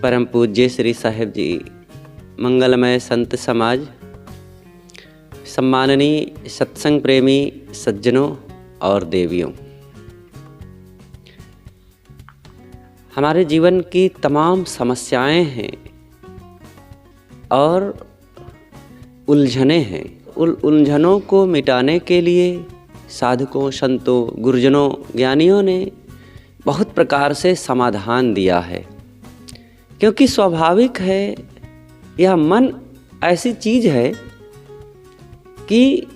परम पूज्य श्री साहिब जी, मंगलमय संत समाज, सम्माननीय सत्संग प्रेमी सज्जनों और देवियों, हमारे जीवन की तमाम समस्याएं हैं और उलझनें हैं। उन उलझनों को मिटाने के लिए साधकों, संतों, गुरुजनों, ज्ञानियों ने बहुत प्रकार से समाधान दिया है। क्योंकि स्वाभाविक है, यह मन ऐसी चीज़ है कि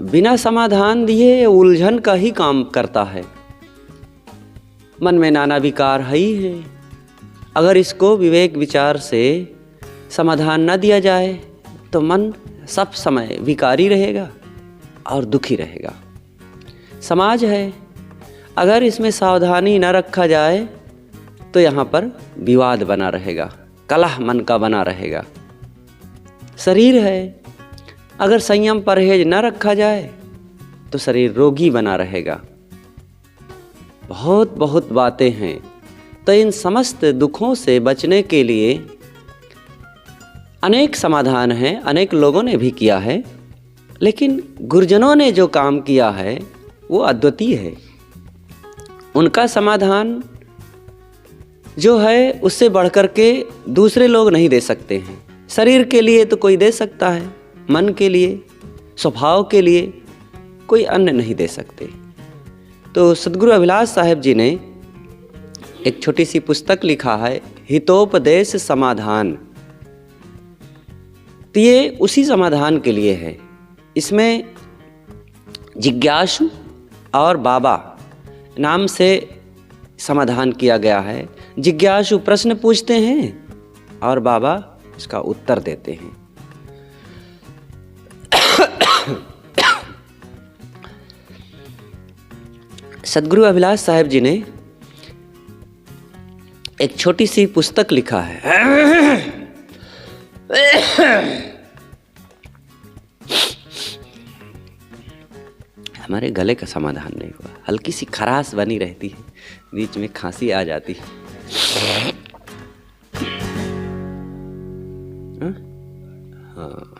बिना समाधान दिए उलझन का ही काम करता है। मन में नाना विकार है ही है। अगर इसको विवेक विचार से समाधान न दिया जाए तो मन सब समय विकारी रहेगा और दुखी रहेगा। समाज है, अगर इसमें सावधानी न रखा जाए तो यहाँ पर विवाद बना रहेगा, कलह मन का बना रहेगा। शरीर है, अगर संयम परहेज न रखा जाए तो शरीर रोगी बना रहेगा। बहुत बहुत बातें हैं। तो इन समस्त दुखों से बचने के लिए अनेक समाधान हैं, अनेक लोगों ने भी किया है, लेकिन गुरुजनों ने जो काम किया है वो अद्वितीय है। उनका समाधान जो है उससे बढ़कर के दूसरे लोग नहीं दे सकते हैं। शरीर के लिए तो कोई दे सकता है, मन के लिए, स्वभाव के लिए कोई अन्य नहीं दे सकते। तो सद्गुरु अभिलाष साहिब जी ने एक छोटी सी पुस्तक लिखा है, हितोपदेश समाधान। तो ये उसी समाधान के लिए है। इसमें जिज्ञासु और बाबा नाम से समाधान किया गया है। जिज्ञासु प्रश्न पूछते हैं और बाबा इसका उत्तर देते हैं। सद्गुरु अभिलाष साहिब जी ने एक छोटी सी पुस्तक लिखा है। हमारे गले का समाधान नहीं हुआ, हल्की सी खराश बनी रहती है, बीच में खांसी आ जाती है। हाँ।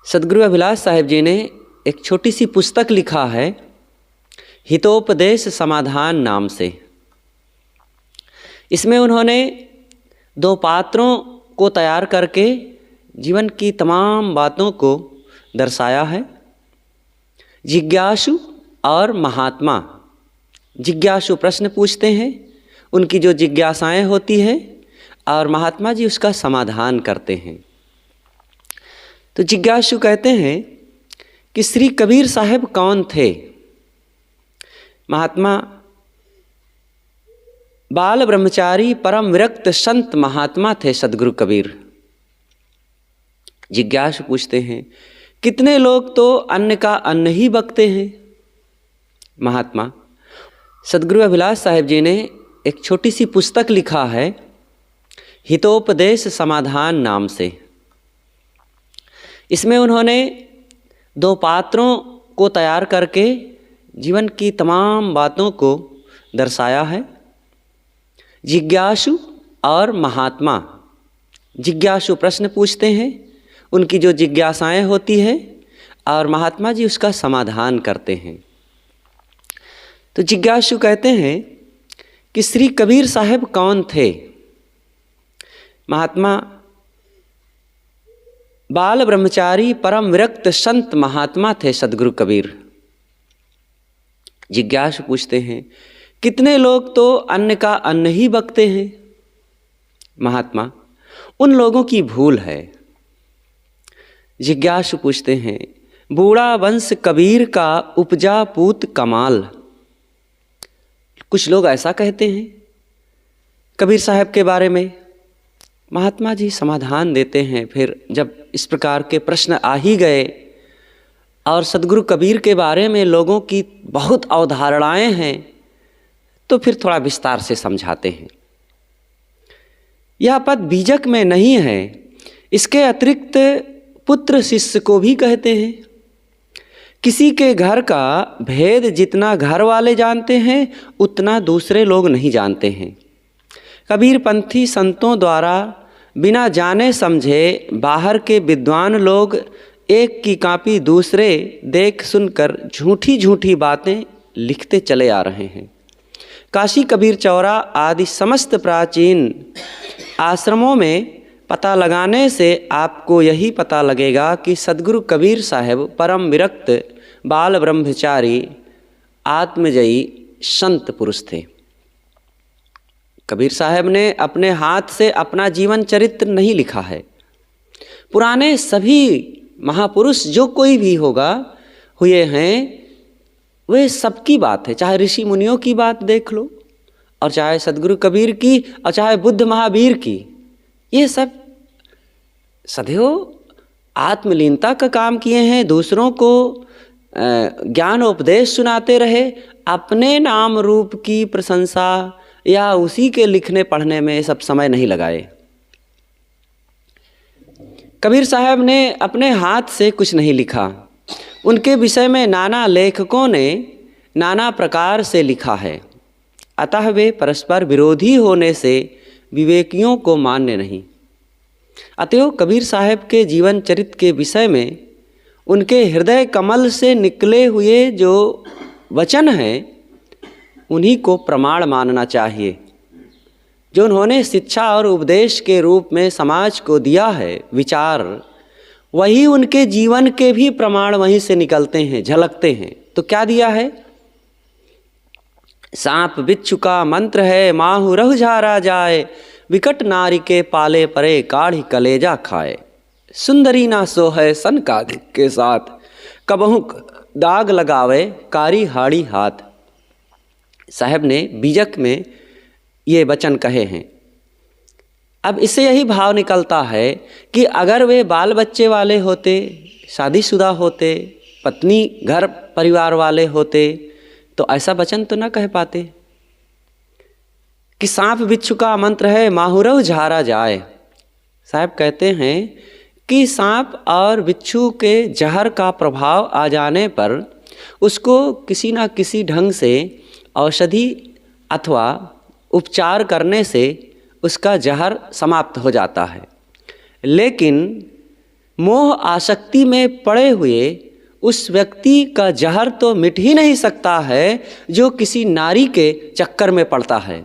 सद्गुरु अभिलाष साहिब जी ने एक छोटी सी पुस्तक लिखा है, हितोपदेश समाधान नाम से। इसमें उन्होंने दो पात्रों को तैयार करके जीवन की तमाम बातों को दर्शाया है, जिज्ञासु और महात्मा। जिज्ञासु प्रश्न पूछते हैं, उनकी जो जिज्ञासाएं होती है, और महात्मा जी उसका समाधान करते हैं। तो जिज्ञासु कहते हैं कि श्री कबीर साहब कौन थे? महात्मा बाल ब्रह्मचारी परम विरक्त संत महात्मा थे सद्गुरु कबीर। जिज्ञासु पूछते हैं, कितने लोग तो अन्न का अन्न ही बकते हैं? महात्मा सद्गुरु अभिलाष साहिब जी ने एक छोटी सी पुस्तक लिखा है, हितोपदेश समाधान नाम से। इसमें उन्होंने दो पात्रों को तैयार करके जीवन की तमाम बातों को दर्शाया है, जिज्ञासु और महात्मा। जिज्ञासु प्रश्न पूछते हैं, उनकी जो जिज्ञासाएं होती है, और महात्मा जी उसका समाधान करते हैं। तो जिज्ञासु कहते हैं कि श्री कबीर साहब कौन थे? महात्मा बाल ब्रह्मचारी परम विरक्त संत महात्मा थे सद्गुरु कबीर। जिज्ञासु पूछते हैं, कितने लोग तो अन्न का अन्न ही बकते हैं? महात्मा उन लोगों की भूल है। जिज्ञासु पूछते हैं, बूढ़ा वंश कबीर का उपजा पूत कमाल। कुछ लोग ऐसा कहते हैं कबीर साहब के बारे में। महात्मा जी समाधान देते हैं। फिर जब इस प्रकार के प्रश्न आ ही गए और सद्गुरु कबीर के बारे में लोगों की बहुत अवधारणाएं हैं, तो फिर थोड़ा विस्तार से समझाते हैं। यह पद बीजक में नहीं है, इसके अतिरिक्त पुत्र शिष्य को भी कहते हैं। किसी के घर का भेद जितना घर वाले जानते हैं उतना दूसरे लोग नहीं जानते हैं। कबीरपंथी संतों द्वारा बिना जाने समझे बाहर के विद्वान लोग एक की कॉपी दूसरे देख सुनकर झूठी झूठी बातें लिखते चले आ रहे हैं। काशी कबीर चौरा आदि समस्त प्राचीन आश्रमों में पता लगाने से आपको यही पता लगेगा कि सद्गुरु कबीर साहब परम विरक्त बाल ब्रह्मचारी आत्मजयी संत पुरुष थे। कबीर साहब ने अपने हाथ से अपना जीवन चरित्र नहीं लिखा है। पुराने सभी महापुरुष जो कोई भी होगा हुए हैं, वे सबकी बात है। चाहे ऋषि मुनियों की बात देख लो, और चाहे सद्गुरु कबीर की, और चाहे बुद्ध महावीर की, ये सब सदैव आत्मलीनता का काम किए हैं। दूसरों को ज्ञान उपदेश सुनाते रहे, अपने नाम रूप की प्रशंसा या उसी के लिखने पढ़ने में सब समय नहीं लगाए। कबीर साहब ने अपने हाथ से कुछ नहीं लिखा। उनके विषय में नाना लेखकों ने नाना प्रकार से लिखा है, अतः वे परस्पर विरोधी होने से विवेकियों को मान्य नहीं। अतएव कबीर साहब के जीवन चरित्र के विषय में उनके हृदय कमल से निकले हुए जो वचन हैं, उन्हीं को प्रमाण मानना चाहिए। जो उन्होंने शिक्षा और उपदेश के रूप में समाज को दिया है विचार, वही उनके जीवन के भी प्रमाण वहीं से निकलते हैं, झलकते हैं। तो क्या दिया है? सांप बिच्छू का मंत्र है, माहू रहु झारा जाए, विकट नारी के पाले परे काढ़ी कलेजा खाए। सुंदरी ना सो है सन काधिक के साथ, कबहू दाग लगावे कारी हाड़ी हाथ। साहब ने बीजक में ये वचन कहे हैं। अब इससे यही भाव निकलता है कि अगर वे बाल बच्चे वाले होते, शादीशुदा होते, पत्नी घर परिवार वाले होते, तो ऐसा वचन तो न कह पाते कि सांप बिच्छू का मंत्र है, माहुरव झारा जाए। साहब कहते हैं कि सांप और बिच्छू के जहर का प्रभाव आ जाने पर उसको किसी न किसी ढंग से औषधि अथवा उपचार करने से उसका जहर समाप्त हो जाता है। लेकिन मोह आसक्ति में पड़े हुए उस व्यक्ति का जहर तो मिट ही नहीं सकता है जो किसी नारी के चक्कर में पड़ता है।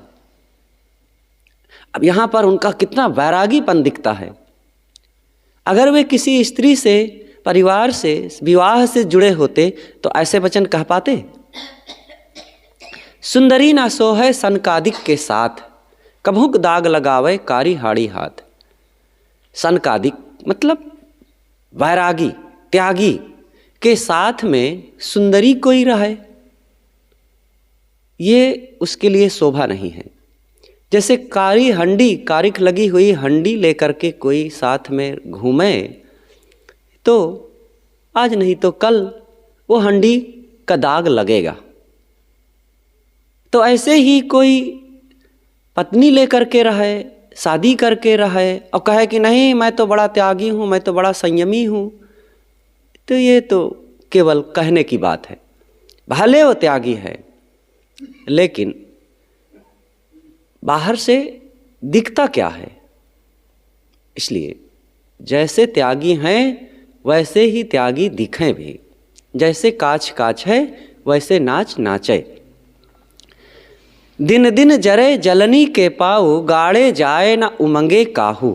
अब यहाँ पर उनका कितना वैरागीपन दिखता है। अगर वे किसी स्त्री से, परिवार से, विवाह से जुड़े होते तो ऐसे वचन कह पाते? सुंदरी ना सो है सनकादिक के साथ, कभुक दाग लगावे कारी हाड़ी हाथ। सनकादिक मतलब वैरागी, त्यागी के साथ में सुंदरी कोई रहे, ये उसके लिए शोभा नहीं है। जैसे कारी हंडी, कारिक लगी हुई हंडी लेकर के कोई साथ में घूमे तो आज नहीं तो कल वो हंडी का दाग लगेगा। तो ऐसे ही कोई पत्नी लेकर के रहे, शादी करके रहे और कहे कि नहीं मैं तो बड़ा त्यागी हूँ, मैं तो बड़ा संयमी हूँ, तो ये तो केवल कहने की बात है। भले वो त्यागी है, लेकिन बाहर से दिखता क्या है? इसलिए जैसे त्यागी हैं वैसे ही त्यागी दिखें भी। जैसे काछ काछ है वैसे नाच नाचे। दिन दिन जरे जलनी के पाऊ, गाड़े जाए न उमंगे काहू।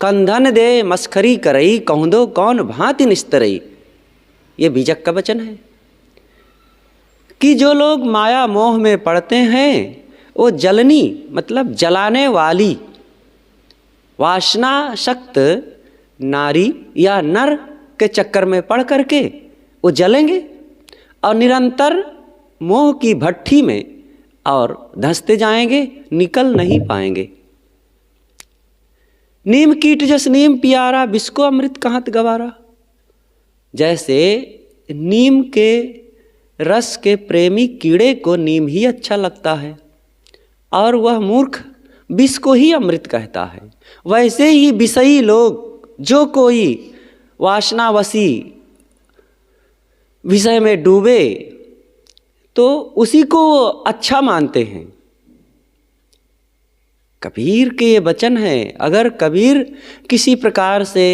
कंधन दे मस्खरी करई, कहूँदो कौन भांति निस्तरई। ये बीजक का वचन है कि जो लोग माया मोह में पड़ते हैं वो जलनी मतलब जलाने वाली वासना शक्त नारी या नर के चक्कर में पड़ करके वो जलेंगे और निरंतर मोह की भट्ठी में और धंसते जाएंगे, निकल नहीं पाएंगे। नीम कीट जस नीम पियारा, बिस्को अमृत कहात गवारा। जैसे नीम के रस के प्रेमी कीड़े को नीम ही अच्छा लगता है और वह मूर्ख विष को ही अमृत कहता है, वैसे ही विषयी लोग जो कोई वासनावशी विषय में डूबे तो उसी को अच्छा मानते हैं। कबीर के ये वचन हैं। अगर कबीर किसी प्रकार से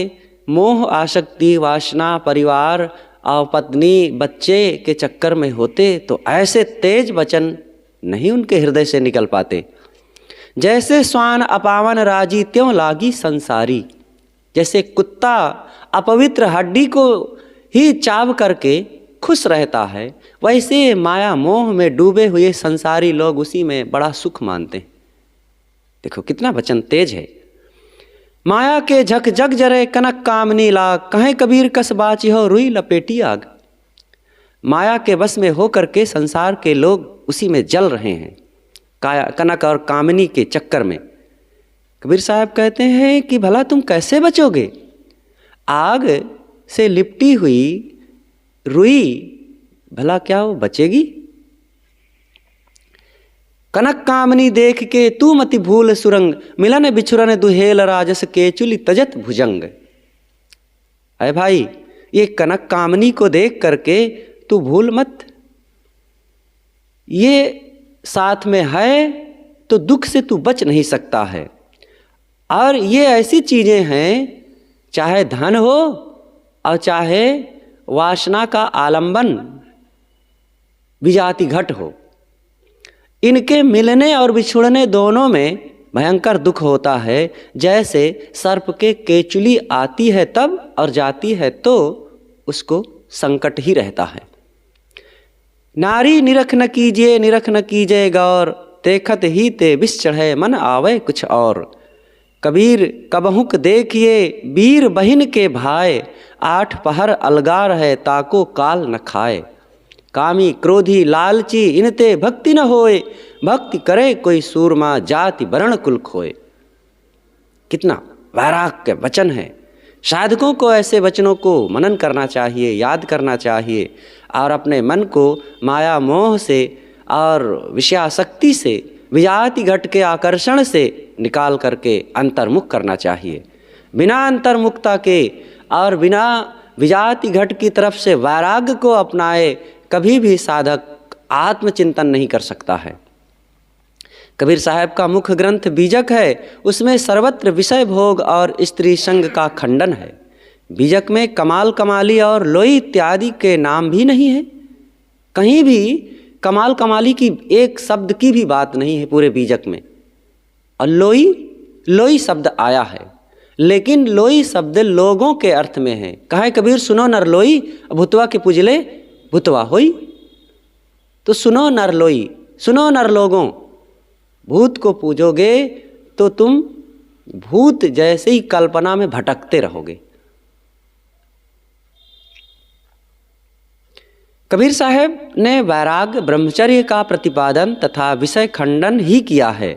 मोह, आसक्ति, वासना, परिवार और पत्नी, बच्चे के चक्कर में होते तो ऐसे तेज वचन नहीं उनके हृदय से निकल पाते। जैसे स्वान अपावन राजी त्यों लागी संसारी, जैसे कुत्ता अपवित्र हड्डी को ही चाव करके खुश रहता है, वैसे माया मोह में डूबे हुए संसारी लोग उसी में बड़ा सुख मानते हैं। देखो कितना वचन तेज है। माया के झक जग जरे कनक कामनी लाग, कहें कबीर कस बाची हो रुई लपेटी आग। माया के बस में होकर के संसार के लोग उसी में जल रहे हैं, कनक और कामनी के चक्कर में। कबीर साहब कहते हैं कि भला तुम कैसे बचोगे? आग से लिपटी हुई रुई भला क्या वो बचेगी? कनक कामनी देख के तू मति भूल सुरंग, मिलन बिछुरन दुहेल राजस के चुली तजत भुजंग। अरे भाई, ये कनक कामनी को देख करके तू भूल मत, ये साथ में है तो दुख से तू बच नहीं सकता है। और ये ऐसी चीज़ें हैं, चाहे धन हो और चाहे वासना का आलंबन विजाति घट हो, इनके मिलने और बिछुड़ने दोनों में भयंकर दुख होता है। जैसे सर्प के केचुली आती है तब और जाती है तो उसको संकट ही रहता है। नारी निरख न कीजिए, निरख न कीजिए गौर, देखत ही ते विष चढ़े मन आवे कुछ और। कबीर कबहुक देखिए वीर बहिन के भाई, आठ पहर अलगार है ताको काल न खाए। कामी क्रोधी लालची इनते भक्ति न होए, भक्ति करे कोई सूरमा जाति वर्ण कुल खोए। कितना वैराग के वचन है। साधकों को ऐसे वचनों को मनन करना चाहिए, याद करना चाहिए और अपने मन को माया मोह से और विषयासक्ति से, विजाति घट के आकर्षण से निकाल करके अंतर्मुख करना चाहिए। बिना अंतर्मुखता के और बिना विजाति घट की तरफ से वैराग्य को अपनाए कभी भी साधक आत्मचिंतन नहीं कर सकता है। कबीर साहब का मुख्य ग्रंथ बीजक है, उसमें सर्वत्र विषय भोग और स्त्री संग का खंडन है। बीजक में कमाल, कमाली और लोई इत्यादि के नाम भी नहीं है। कहीं भी कमाल कमाली की एक शब्द की भी बात नहीं है पूरे बीजक में। और लोई शब्द आया है, लेकिन लोई शब्द लोगों के अर्थ में है। कहे कबीर सुनो नर लोई, भुतवा के पुजले भुतवा होई। तो सुनो नर लोई, सुनो नर लोगों, भूत को पूजोगे तो तुम भूत जैसे ही कल्पना में भटकते रहोगे। कबीर साहब ने वैराग्य, ब्रह्मचर्य का प्रतिपादन तथा विषय खंडन ही किया है।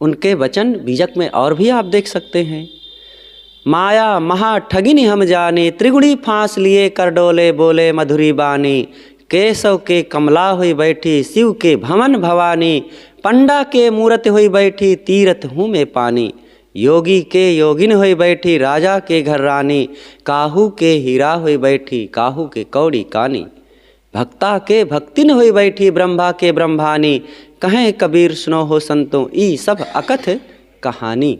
उनके वचन बीजक में और भी आप देख सकते हैं। माया महा ठगिनी हम जाने, त्रिगुणी फांस लिए कर डोले बोले मधुरी बानी। केशव के कमला हुई बैठी, शिव के भवन भवानी। पंडा के मूरत हुई बैठी, तीरथ हूँ में पानी। योगी के योगिन हुई बैठी, राजा के घर रानी। काहू के हीरा हुई बैठी, काहू के कौड़ी कानी। भक्ता के भक्तिन हुई बैठी, ब्रह्मा के ब्रह्मानी। कहें कबीर सुनो हो संतों, ई सब अकथ कहानी।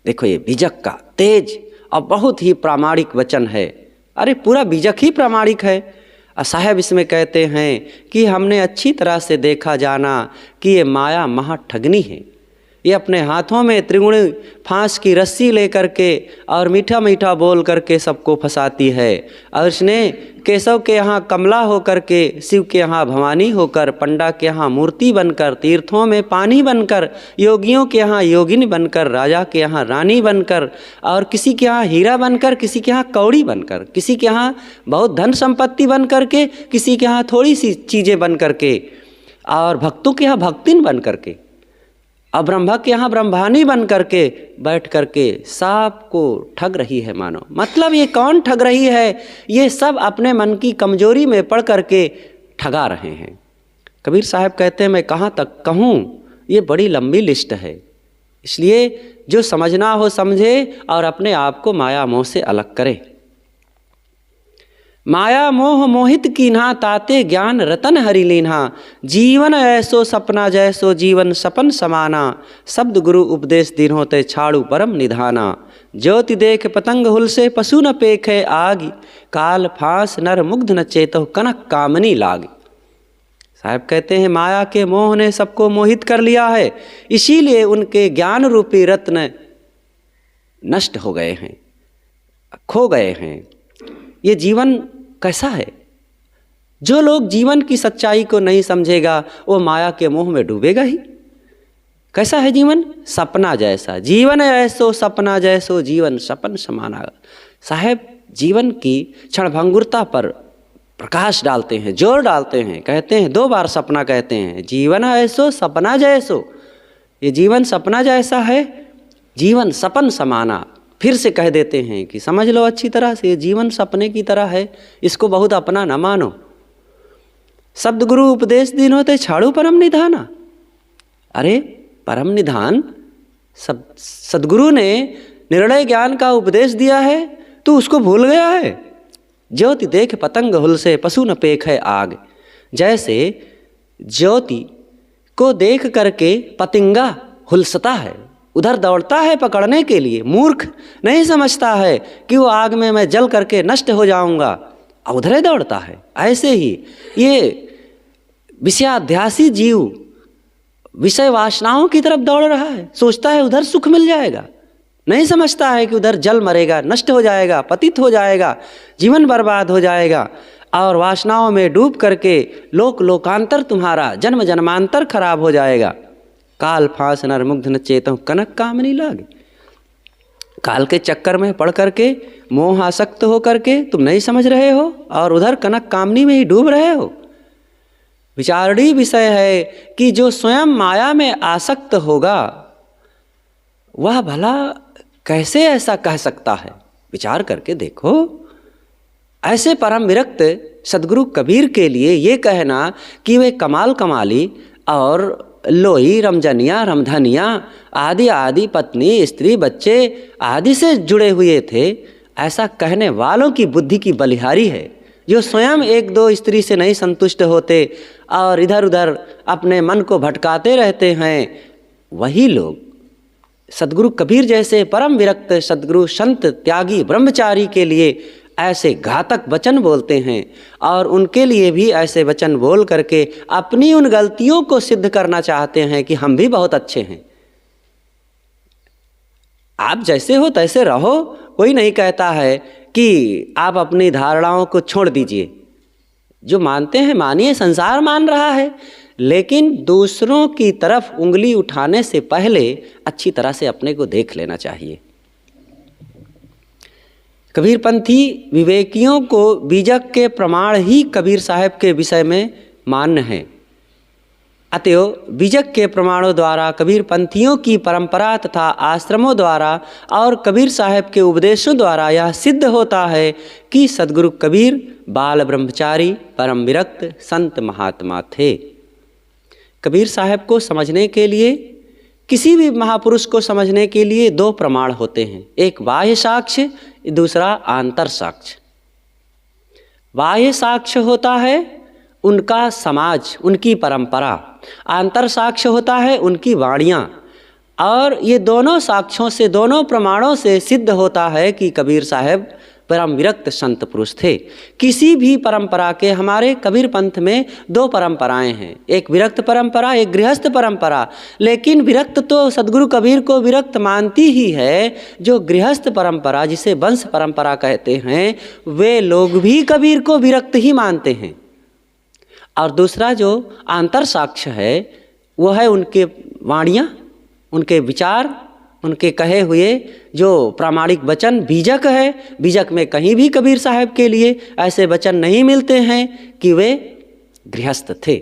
देखो ये बीजक का तेज और बहुत ही प्रामाणिक वचन है। अरे पूरा बीजक ही प्रामाणिक है। साहब इसमें कहते हैं कि हमने अच्छी तरह से देखा जाना कि ये माया महा ठगनी है। ये अपने हाथों में त्रिगुणी फांस की रस्सी लेकर के और मीठा मीठा बोल करके सबको फंसाती है। और इसने केशव के यहाँ कमला होकर के, शिव के यहाँ भवानी होकर, पंडा के यहाँ मूर्ति बनकर, तीर्थों में पानी बनकर, योगियों के यहाँ योगिनी बनकर, राजा के यहाँ रानी बनकर, और किसी के यहाँ हीरा बनकर, किसी के यहाँ कौड़ी बनकर, किसी के यहाँ बहुत धन संपत्ति बन करके, किसी के यहाँ थोड़ी सी चीज़ें बन करके, और भक्तों के यहाँ भक्तिन बन करके, अब ब्रह्मा के यहाँ ब्रह्मानी बन करके बैठ करके सबको ठग रही है मानो। मतलब ये कौन ठग रही है? ये सब अपने मन की कमजोरी में पड़ करके ठगा रहे हैं। कबीर साहब कहते हैं मैं कहाँ तक कहूँ, ये बड़ी लंबी लिस्ट है। इसलिए जो समझना हो समझे और अपने आप को माया मोह से अलग करे। माया मोह मोहित कीन्हा, ताते ज्ञान रतन हरि लीन्हा। जीवन ऐसो सपना जैसो, जीवन सपन समाना। शब्द गुरु उपदेश दीन्हो, ते छाड़ू परम निधाना। ज्योति देख पतंग हुलसे, पशु न पेखे आग। काल फांस नर मुग्ध न चेतो, कनक कामनी लाग। साहब कहते हैं माया के मोह ने सबको मोहित कर लिया है, इसीलिए उनके ज्ञान रूपी रत्न नष्ट हो गए हैं, खो गए हैं। ये जीवन कैसा है? जो लोग जीवन की सच्चाई को नहीं समझेगा वो माया के मोह में डूबेगा ही। कैसा है जीवन? सपना जैसा। जीवन ऐसो सपना जैसो, जीवन सपन समाना। साहब जीवन की क्षणभंगुरता पर प्रकाश डालते हैं, जोर डालते हैं। कहते हैं 2 बार सपना कहते हैं, जीवन ऐसो सपना जैसो। ये जीवन सपना जैसा है, जीवन सपन समाना। फिर से कह देते हैं कि समझ लो अच्छी तरह से, जीवन सपने की तरह है, इसको बहुत अपना न मानो। शब्द गुरु उपदेश दीन होते, छाड़ू परम निधाना। अरे परम निधान, सदगुरु ने निर्णय ज्ञान का उपदेश दिया है, तू उसको भूल गया है। ज्योति देख पतंग हुलसे, पशु न पेख है आग। जैसे ज्योति को देख करके पतंगा हुलसता है, उधर दौड़ता है पकड़ने के लिए। मूर्ख नहीं समझता है कि वो आग में मैं जल करके नष्ट हो जाऊंगा, और उधर ही दौड़ता है। ऐसे ही ये विषयाध्यासी जीव विषय वासनाओं की तरफ दौड़ रहा है, सोचता है उधर सुख मिल जाएगा, नहीं समझता है कि उधर जल मरेगा, नष्ट हो जाएगा, पतित हो जाएगा, जीवन बर्बाद हो जाएगा, और वासनाओं में डूब करके लोकांतर तुम्हारा जन्म जन्मांतर खराब हो जाएगा। काल फांस नर मुग्ध न चेतो, कनक कामनी लागे। काल के चक्कर में पड़ करके, मोह आसक्त हो करके तुम नहीं समझ रहे हो, और उधर कनक कामनी में ही डूब रहे हो। विचारणीय विषय है कि जो स्वयं माया में आसक्त होगा वह भला कैसे ऐसा कह सकता है? विचार करके देखो। ऐसे परम विरक्त सदगुरु कबीर के लिए ये कहना कि वे कमाल कमाली और लोही रमजनिया रमधनिया आदि आदि पत्नी स्त्री बच्चे आदि से जुड़े हुए थे, ऐसा कहने वालों की बुद्धि की बलिहारी है। जो स्वयं 1-2 स्त्री से नहीं संतुष्ट होते और इधर उधर अपने मन को भटकाते रहते हैं, वही लोग सदगुरु कबीर जैसे परम विरक्त सदगुरु संत त्यागी ब्रह्मचारी के लिए ऐसे घातक वचन बोलते हैं, और उनके लिए भी ऐसे वचन बोल करके अपनी उन गलतियों को सिद्ध करना चाहते हैं कि हम भी बहुत अच्छे हैं। आप जैसे हो तैसे रहो, कोई नहीं कहता है कि आप अपनी धारणाओं को छोड़ दीजिए। जो मानते हैं मानिए, संसार मान रहा है, लेकिन दूसरों की तरफ उंगली उठाने से पहले अच्छी तरह से अपने को देख लेना चाहिए। कबीरपंथी विवेकियों को बीजक के प्रमाण ही कबीर साहब के विषय में मान्य है। अतएव बीजक के प्रमाणों द्वारा कबीरपंथियों की परंपरा तथा आश्रमों द्वारा और कबीर साहब के उपदेशों द्वारा यह सिद्ध होता है कि सदगुरु कबीर बाल ब्रह्मचारी परम विरक्त संत महात्मा थे। कबीर साहब को समझने के लिए, किसी भी महापुरुष को समझने के लिए 2 प्रमाण होते हैं, एक बाह्य साक्ष्य, दूसरा आंतर साक्ष्य। बाह्य साक्ष्य होता है उनका समाज, उनकी परंपरा। आंतर साक्ष्य होता है उनकी वाणियाँ। और ये दोनों साक्ष्यों से, दोनों प्रमाणों से सिद्ध होता है कि कबीर साहब परम विरक्त संत पुरुष थे। किसी भी परंपरा के, हमारे कबीर पंथ में 2 परंपराएं हैं, एक विरक्त परंपरा, एक गृहस्थ परंपरा। लेकिन विरक्त तो सदगुरु कबीर को विरक्त मानती ही है। जो गृहस्थ परंपरा, जिसे वंश परंपरा कहते हैं, वे लोग भी कबीर को विरक्त ही मानते हैं। और दूसरा जो आंतर साक्ष्य है वो है उनके वाणियाँ, उनके विचार, उनके कहे हुए जो प्रामाणिक वचन बीजक है। बीजक में कहीं भी कबीर साहब के लिए ऐसे वचन नहीं मिलते हैं कि वे गृहस्थ थे।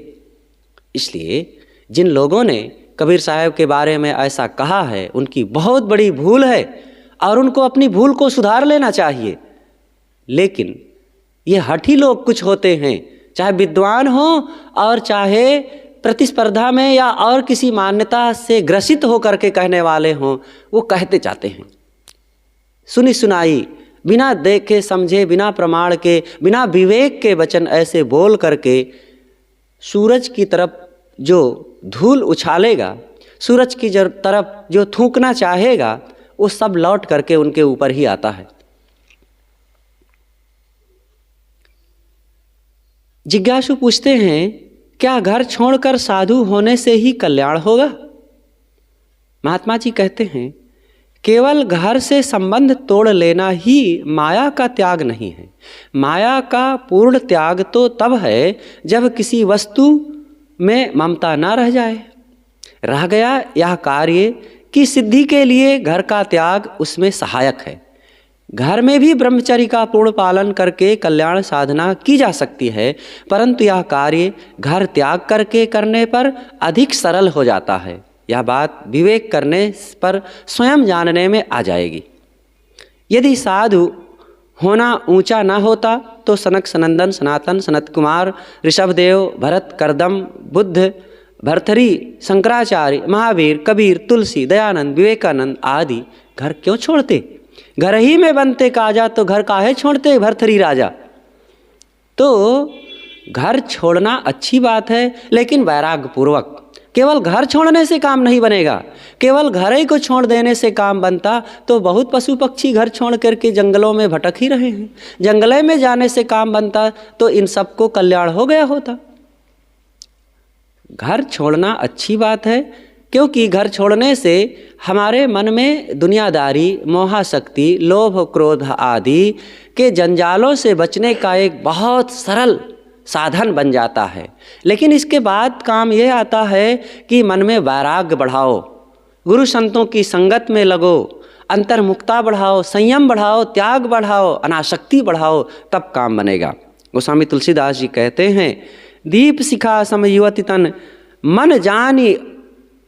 इसलिए जिन लोगों ने कबीर साहब के बारे में ऐसा कहा है, उनकी बहुत बड़ी भूल है और उनको अपनी भूल को सुधार लेना चाहिए। लेकिन ये हठी लोग कुछ होते हैं, चाहे विद्वान हो और चाहे प्रतिस्पर्धा में या और किसी मान्यता से ग्रसित होकर के कहने वाले हों, वो कहते जाते हैं, सुनी सुनाई बिना देखे समझे, बिना प्रमाण के, बिना विवेक के वचन ऐसे बोल करके सूरज की तरफ जो धूल उछालेगा, सूरज की तरफ जो थूकना चाहेगा, वो सब लौट करके उनके ऊपर ही आता है। जिज्ञासु पूछते हैं, क्या घर छोड़कर साधु होने से ही कल्याण होगा? महात्मा जी कहते हैं, केवल घर से संबंध तोड़ लेना ही माया का त्याग नहीं है। माया का पूर्ण त्याग तो तब है जब किसी वस्तु में ममता न रह जाए। रह गया यह कार्य की सिद्धि के लिए घर का त्याग उसमें सहायक है। घर में भी ब्रह्मचर्य का पूर्ण पालन करके कल्याण साधना की जा सकती है, परंतु यह कार्य घर त्याग करके करने पर अधिक सरल हो जाता है। यह बात विवेक करने पर स्वयं जानने में आ जाएगी। यदि साधु होना ऊंचा न होता तो सनक, सनंदन, सनातन, सनत कुमार, ऋषभदेव, भरत, करदम, बुद्ध, भर्तृहरि, शंकराचार्य, महावीर, कबीर, तुलसी, दयानंद, विवेकानंद आदि घर क्यों छोड़ते? घर ही में बनते काजा, तो घर काहे छोड़ते भर्तृहरि राजा? तो घर छोड़ना अच्छी बात है, लेकिन वैराग्य पूर्वक। केवल घर छोड़ने से काम नहीं बनेगा। केवल घर ही को छोड़ देने से काम बनता तो बहुत पशु पक्षी घर छोड़ करके जंगलों में भटक ही रहे हैं। जंगले में जाने से काम बनता तो इन सबको कल्याण हो गया होता। घर छोड़ना अच्छी बात है, क्योंकि घर छोड़ने से हमारे मन में दुनियादारी, मोहाशक्ति, लोभ, क्रोध आदि के जंजालों से बचने का एक बहुत सरल साधन बन जाता है। लेकिन इसके बाद काम यह आता है कि मन में वैराग्य बढ़ाओ, गुरु संतों की संगत में लगो, अंतर्मुखता बढ़ाओ, संयम बढ़ाओ, त्याग बढ़ाओ, अनासक्ति बढ़ाओ, तब काम बनेगा। गोस्वामी तुलसीदास जी कहते हैं, दीप शिखा सम युवति तन, मन जानी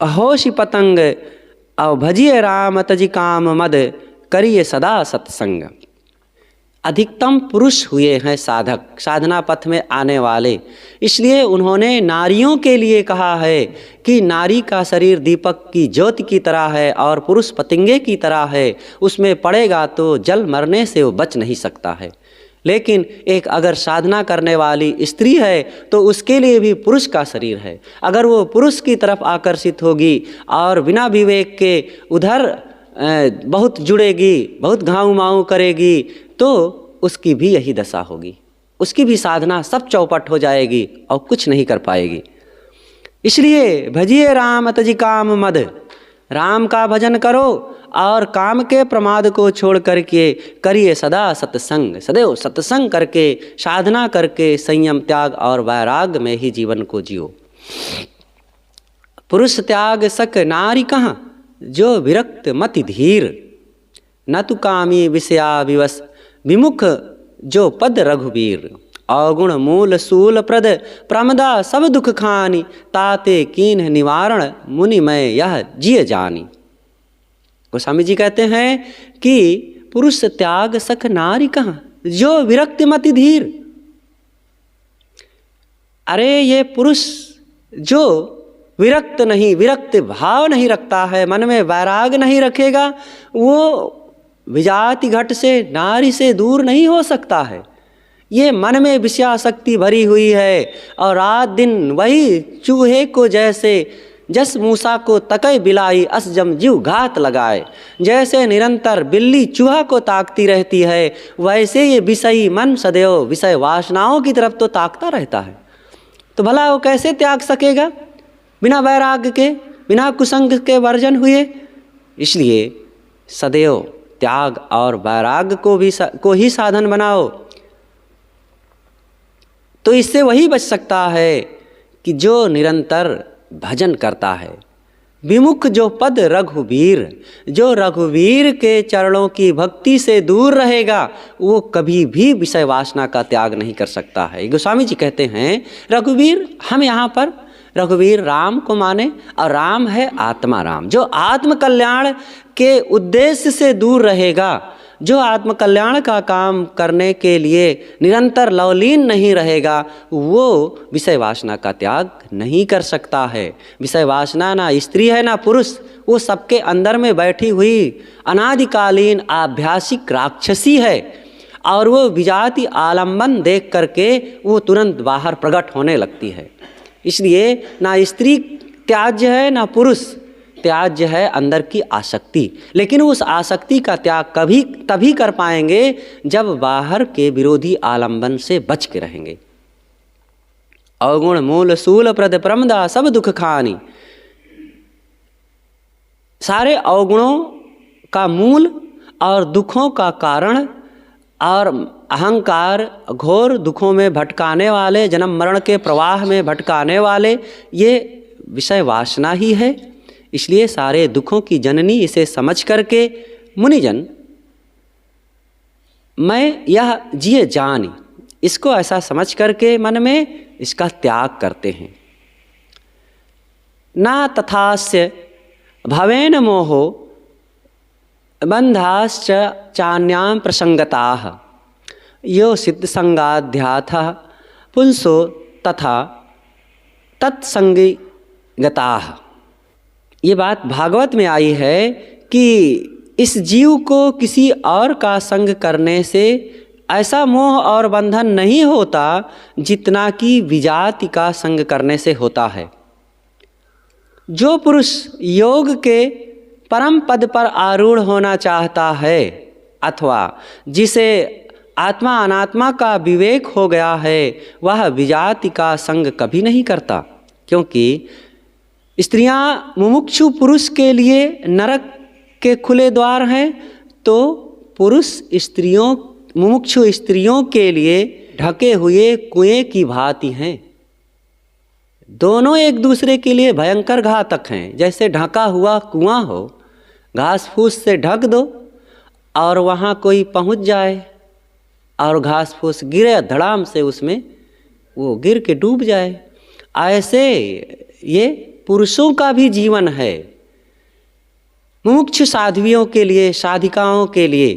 अहोशी पतंग, अव भजिए राम तजि काम मद, करिए सदा सत्संग। अधिकतम पुरुष हुए हैं साधक, साधना पथ में आने वाले, इसलिए उन्होंने नारियों के लिए कहा है कि नारी का शरीर दीपक की ज्योति की तरह है और पुरुष पतंगे की तरह है, उसमें पड़ेगा तो जल मरने से वो बच नहीं सकता है। लेकिन एक अगर साधना करने वाली स्त्री है तो उसके लिए भी पुरुष का शरीर है। अगर वो पुरुष की तरफ आकर्षित होगी और बिना विवेक के उधर बहुत जुड़ेगी, बहुत घाव माऊ करेगी, तो उसकी भी यही दशा होगी। उसकी भी साधना सब चौपट हो जाएगी और कुछ नहीं कर पाएगी। इसलिए भजिए राम तजि काम मद, राम का भजन करो और काम के प्रमाद को छोड़ करके करिए सदा सत्संग। सदैव सत्संग करके, साधना करके, संयम, त्याग और वैराग्य में ही जीवन को जियो। पुरुष त्याग सक नारी कहाँ, जो विरक्त मति धीर, न तु कामी विषया विवश, विमुख जो पद रघुवीर। अवगुण मूल सूल प्रद, प्रमदा सब दुख खानी, ताते कीन्ह निवारण, मुनि मैं यह जिय जानी। गोस्वामी जी कहते हैं कि पुरुष त्याग सख नारी कहाँ, जो विरक्त मति धीर। अरे ये पुरुष जो विरक्त नहीं, विरक्त भाव नहीं रखता है, मन में वैराग नहीं रखेगा, वो विजाति घट से, नारी से दूर नहीं हो सकता है। ये मन में विषयासक्ति भरी हुई है और रात दिन वही चूहे को जैसे, जस मूसा को तकै बिलाई, अस जम जीव घात लगाए। जैसे निरंतर बिल्ली चूहा को ताकती रहती है, वैसे ये विषयी मन सदैव विषय वासनाओं की तरफ तो ताकता रहता है। तो भला वो कैसे त्याग सकेगा बिना वैराग्य के, बिना कुसंग के वर्जन हुए? इसलिए सदैव त्याग और वैराग्य को ही साधन बनाओ, तो इससे वही बच सकता है कि जो निरंतर भजन करता है। विमुख जो पद रघुवीर, जो रघुवीर के चरणों की भक्ति से दूर रहेगा, वो कभी भी विषय वासना का त्याग नहीं कर सकता है। गोस्वामी जी कहते हैं रघुवीर, हम यहाँ पर रघुवीर राम को माने, और राम है आत्मा राम। जो आत्म कल्याण के उद्देश्य से दूर रहेगा, जो आत्मकल्याण का काम करने के लिए निरंतर लवलीन नहीं रहेगा वो विषय वासना का त्याग नहीं कर सकता है। विषय वासना ना स्त्री है ना पुरुष, वो सबके अंदर में बैठी हुई अनादिकालीन आभ्यासिक राक्षसी है और वो विजाति आलंबन देख करके वो तुरंत बाहर प्रकट होने लगती है। इसलिए ना स्त्री त्याज्य है ना पुरुष त्याज्य है अंदर की आसक्ति, लेकिन उस आसक्ति का त्याग कभी तभी कर पाएंगे जब बाहर के विरोधी आलंबन से बच के रहेंगे। अवगुण मूल सूल प्रद प्रमदा सब दुख खानी, सारे अवगुणों का मूल और दुखों का कारण और अहंकार घोर दुखों में भटकाने वाले, जन्म मरण के प्रवाह में भटकाने वाले ये विषय वासना ही है। इसलिए सारे दुखों की जननी इसे समझ करके मुनिजन मैं यह जिए जानी, इसको ऐसा समझ करके मन में इसका त्याग करते हैं। ना तथास्य भवेन मोहो बंधाश्च चान्यां प्रसंगताः यो सिद्धसंगाध्याथः पुंसो तथा तत्संगी गताः। ये बात भागवत में आई है कि इस जीव को किसी और का संग करने से ऐसा मोह और बंधन नहीं होता जितना कि विजाति का संग करने से होता है। जो पुरुष योग के परम पद पर आरूढ़ होना चाहता है अथवा जिसे आत्मा अनात्मा का विवेक हो गया है वह विजाति का संग कभी नहीं करता, क्योंकि स्त्रियां मुमुक्षु पुरुष के लिए नरक के खुले द्वार हैं, तो पुरुष स्त्रियों मुमुक्षु स्त्रियों के लिए ढके हुए कुएं की भांति हैं। दोनों एक दूसरे के लिए भयंकर घातक हैं। जैसे ढका हुआ कुआं हो, घास फूस से ढक दो और वहाँ कोई पहुँच जाए और घास फूस गिरे धड़ाम से उसमें वो गिर के डूब जाए, ऐसे ये पुरुषों का भी जीवन है। मुमुक्षु साध्वियों के लिए, साधिकाओं के लिए,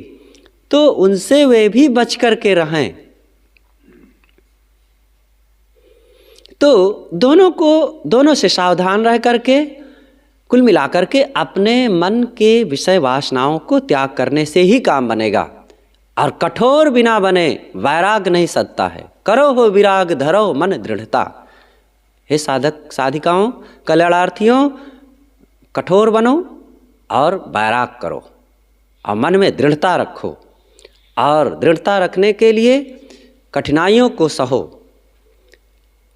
तो उनसे वे भी बच कर के रहें। तो दोनों से सावधान रह करके कुल मिलाकर के अपने मन के विषय वासनाओं को त्याग करने से ही काम बनेगा। और कठोर बिना बने वैराग नहीं सदता है। करो हो विराग धरो मन दृढ़ता। हे साधक साधिकाओं, कल्याणार्थियों, कठोर बनो और वैराग करो और मन में दृढ़ता रखो। और दृढ़ता रखने के लिए कठिनाइयों को सहो,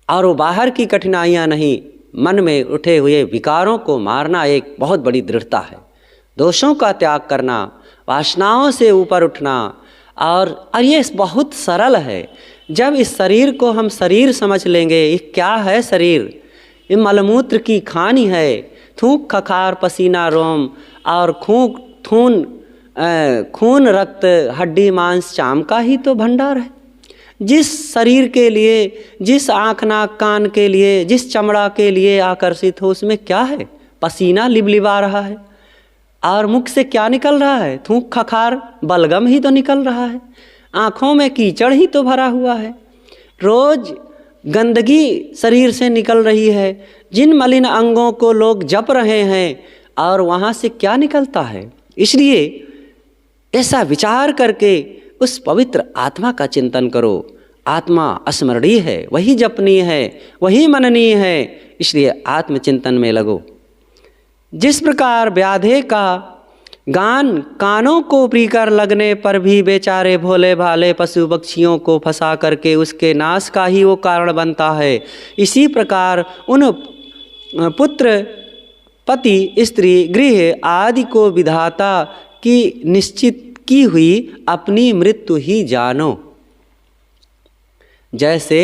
और वो बाहर की कठिनाइयाँ नहीं, मन में उठे हुए विकारों को मारना एक बहुत बड़ी दृढ़ता है। दोषों का त्याग करना, वासनाओं से ऊपर उठना, और ये बहुत सरल है। जब इस शरीर को हम शरीर समझ लेंगे, ये क्या है शरीर, ये मलमूत्र की खानी है, थूक खखार पसीना रोम और खून रक्त हड्डी मांस चाम का ही तो भंडार है। जिस शरीर के लिए, जिस आँख नाक कान के लिए, जिस चमड़ा के लिए आकर्षित हो, उसमें क्या है? पसीना लिबलिबा रहा है। और मुख से क्या निकल रहा है? थूक खखार बलगम ही तो निकल रहा है। आँखों में कीचड़ ही तो भरा हुआ है। रोज गंदगी शरीर से निकल रही है। जिन मलिन अंगों को लोग जप रहे हैं, और वहाँ से क्या निकलता है? इसलिए ऐसा विचार करके उस पवित्र आत्मा का चिंतन करो। आत्मा स्मरणीय है, वही जपनीय है, वही मननीय है। इसलिए आत्मचिंतन में लगो। जिस प्रकार व्याधे का गान कानों को प्रीकर लगने पर भी बेचारे भोले भाले पशु पक्षियों को फंसा करके उसके नाश का ही वो कारण बनता है, इसी प्रकार उन पुत्र पति स्त्री गृह आदि को विधाता की निश्चित की हुई अपनी मृत्यु ही जानो। जैसे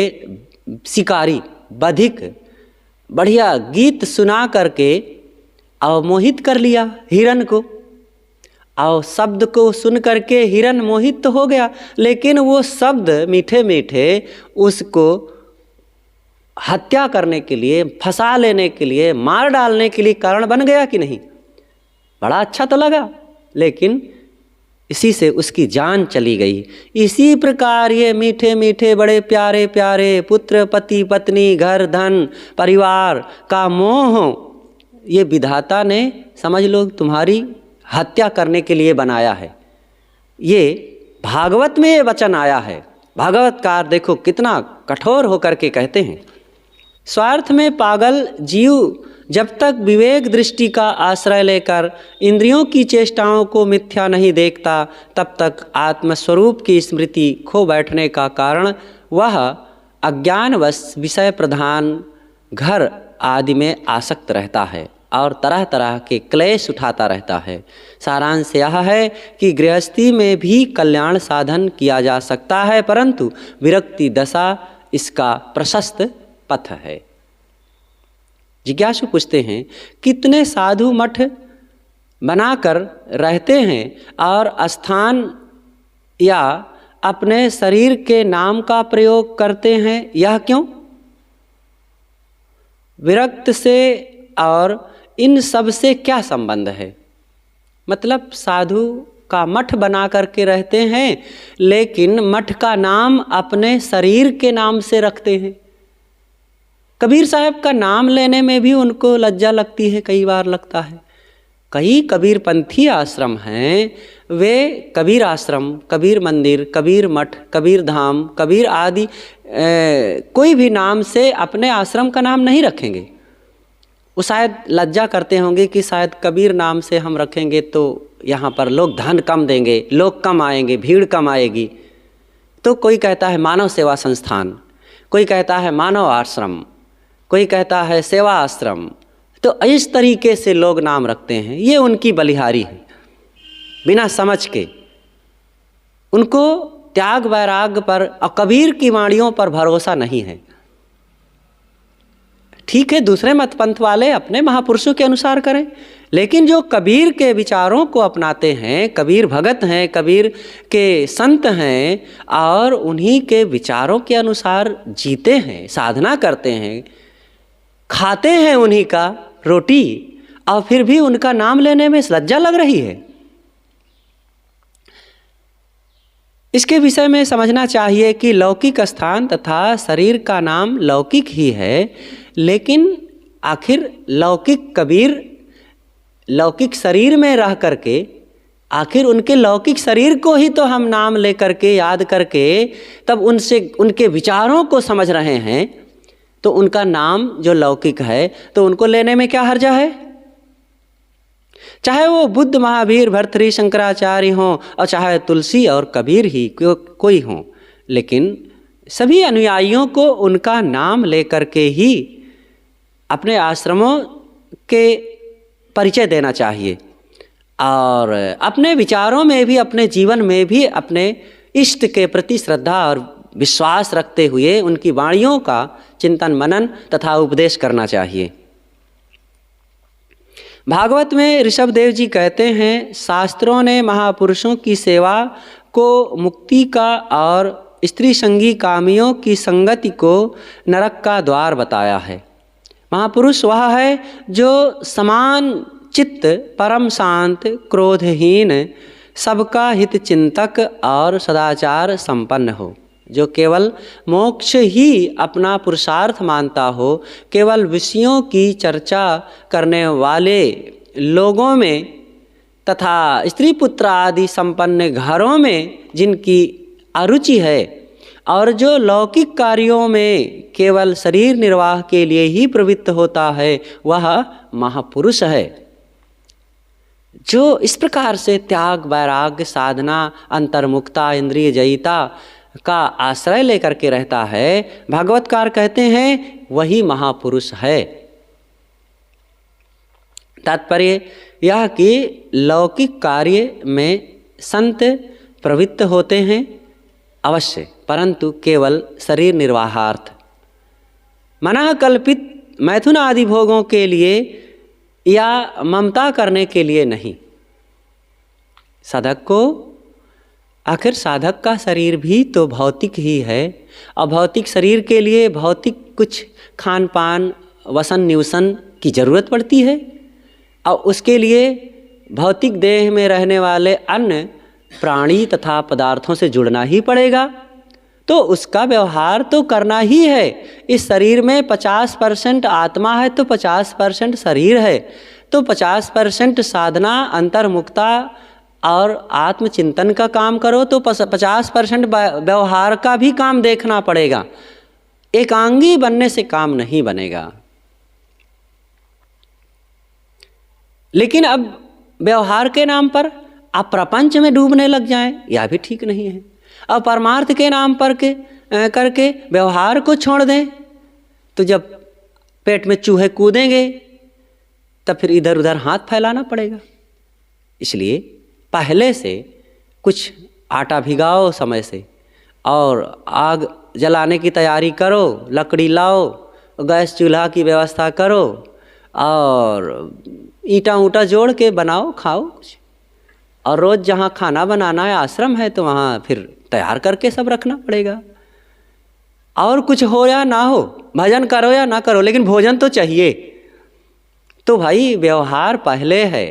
शिकारी बधिक बढ़िया गीत सुना करके अवमोहित कर लिया हिरण को, और शब्द को सुन करके हिरण मोहित तो हो गया, लेकिन वो शब्द मीठे मीठे उसको हत्या करने के लिए, फंसा लेने के लिए, मार डालने के लिए कारण बन गया कि नहीं? बड़ा अच्छा तो लगा, लेकिन इसी से उसकी जान चली गई। इसी प्रकार ये मीठे मीठे बड़े प्यारे प्यारे पुत्र, पति, पत्नी, घर, धन, परिवार का मोह, ये विधाता ने समझ लो तुम्हारी हत्या करने के लिए बनाया है। ये भागवत में ये वचन आया है। भागवतकार देखो कितना कठोर होकर के कहते हैं, स्वार्थ में पागल जीव जब तक विवेक दृष्टि का आश्रय लेकर इंद्रियों की चेष्टाओं को मिथ्या नहीं देखता, तब तक आत्मस्वरूप की स्मृति खो बैठने का कारण वह अज्ञानवश विषय प्रधान घर आदि में आसक्त रहता है और तरह तरह के क्लेश उठाता रहता है। सारांश यह है कि गृहस्थी में भी कल्याण साधन किया जा सकता है, परंतु विरक्ति दशा इसका प्रशस्त पथ है। जिज्ञासु पूछते हैं, कितने साधु मठ बनाकर रहते हैं और स्थान या अपने शरीर के नाम का प्रयोग करते हैं, यह क्यों? विरक्त से और इन सब से क्या संबंध है? मतलब साधु का मठ बना करके रहते हैं, लेकिन मठ का नाम अपने शरीर के नाम से रखते हैं। कबीर साहब का नाम लेने में भी उनको लज्जा लगती है, कई बार लगता है। कई कबीरपंथी आश्रम हैं, वे कबीर आश्रम, कबीर मंदिर, कबीर मठ, कबीर धाम, कबीर आदि कोई भी नाम से अपने आश्रम का नाम नहीं रखेंगे। वो शायद लज्जा करते होंगे कि शायद कबीर नाम से हम रखेंगे तो यहाँ पर लोग धन कम देंगे, लोग कम आएंगे, भीड़ कम आएगी। तो कोई कहता है मानव सेवा संस्थान, कोई कहता है मानव आश्रम, कोई कहता है सेवा आश्रम। तो इस तरीके से लोग नाम रखते हैं। ये उनकी बलिहारी है, बिना समझ के। उनको त्याग वैराग्य पर और कबीर की वाणियों पर भरोसा नहीं है। ठीक है, दूसरे मत पंथ वाले अपने महापुरुषों के अनुसार करें, लेकिन जो कबीर के विचारों को अपनाते हैं, कबीर भगत हैं, कबीर के संत हैं और उन्हीं के विचारों के अनुसार जीते हैं, साधना करते हैं, खाते हैं उन्हीं का रोटी, और फिर भी उनका नाम लेने में लज्जा लग रही है। इसके विषय में समझना चाहिए कि लौकिक स्थान तथा शरीर का नाम लौकिक ही है, लेकिन आखिर लौकिक कबीर लौकिक शरीर में रह करके, आखिर उनके लौकिक शरीर को ही तो हम नाम ले करके याद करके तब उनसे उनके विचारों को समझ रहे हैं, तो उनका नाम जो लौकिक है तो उनको लेने में क्या हर्जा है? चाहे वो बुद्ध, महावीर, भर्तृहरि, शंकराचार्य हों और चाहे तुलसी और कबीर ही कोई हों, लेकिन सभी अनुयायियों को उनका नाम लेकर के ही अपने आश्रमों के परिचय देना चाहिए और अपने विचारों में भी, अपने जीवन में भी अपने इष्ट के प्रति श्रद्धा और विश्वास रखते हुए उनकी वाणियों का चिंतन मनन तथा उपदेश करना चाहिए। भागवत में ऋषभदेव जी कहते हैं, शास्त्रों ने महापुरुषों की सेवा को मुक्ति का और स्त्री संगी कामियों की संगति को नरक का द्वार बताया है। महापुरुष वह है जो समान चित्त, परम शांत, क्रोधहीन, सबका हित चिंतक और सदाचार संपन्न हो, जो केवल मोक्ष ही अपना पुरुषार्थ मानता हो, केवल विषयों की चर्चा करने वाले लोगों में तथा स्त्री पुत्र आदि संपन्न घरों में जिनकी अरुचि है और जो लौकिक कार्यों में केवल शरीर निर्वाह के लिए ही प्रवृत्त होता है, वह महापुरुष है। जो इस प्रकार से त्याग, वैराग्य, साधना, अंतर्मुखता, इंद्रिय जयिता का आश्रय लेकर के रहता है, भागवतकार कहते हैं वही महापुरुष है। तात्पर्य यह कि लौकिक कार्य में संत प्रवृत्त होते हैं अवश्य, परंतु केवल शरीर निर्वाहार्थ, मनः कल्पित मैथुन आदि भोगों के लिए या ममता करने के लिए नहीं। साधक को, आखिर साधक का शरीर भी तो भौतिक ही है और भौतिक शरीर के लिए भौतिक कुछ खान पान, वसन निवसन की ज़रूरत पड़ती है और उसके लिए भौतिक देह में रहने वाले अन्य प्राणी तथा पदार्थों से जुड़ना ही पड़ेगा, तो उसका व्यवहार तो करना ही है। इस शरीर में 50% आत्मा है तो 50% शरीर है, तो 50% साधना, अंतर्मुक्ता और आत्मचिंतन का काम करो, तो 50% व्यवहार का भी काम देखना पड़ेगा। एकांगी बनने से काम नहीं बनेगा। लेकिन अब व्यवहार के नाम पर आप प्रपंच में डूबने लग जाएं, यह भी ठीक नहीं है। अब परमार्थ के नाम पर करके व्यवहार को छोड़ दें, तो जब पेट में चूहे कूदेंगे तब फिर इधर उधर हाथ फैलाना पड़ेगा। इसलिए पहले से कुछ आटा भिगाओ समय से, और आग जलाने की तैयारी करो, लकड़ी लाओ, गैस चूल्हा की व्यवस्था करो, और ईंटा ऊँटा जोड़ के बनाओ, खाओ कुछ। और रोज़ जहाँ खाना बनाना है, आश्रम है, तो वहाँ फिर तैयार करके सब रखना पड़ेगा। और कुछ हो या ना हो, भजन करो या ना करो, लेकिन भोजन तो चाहिए। तो भाई व्यवहार पहले है,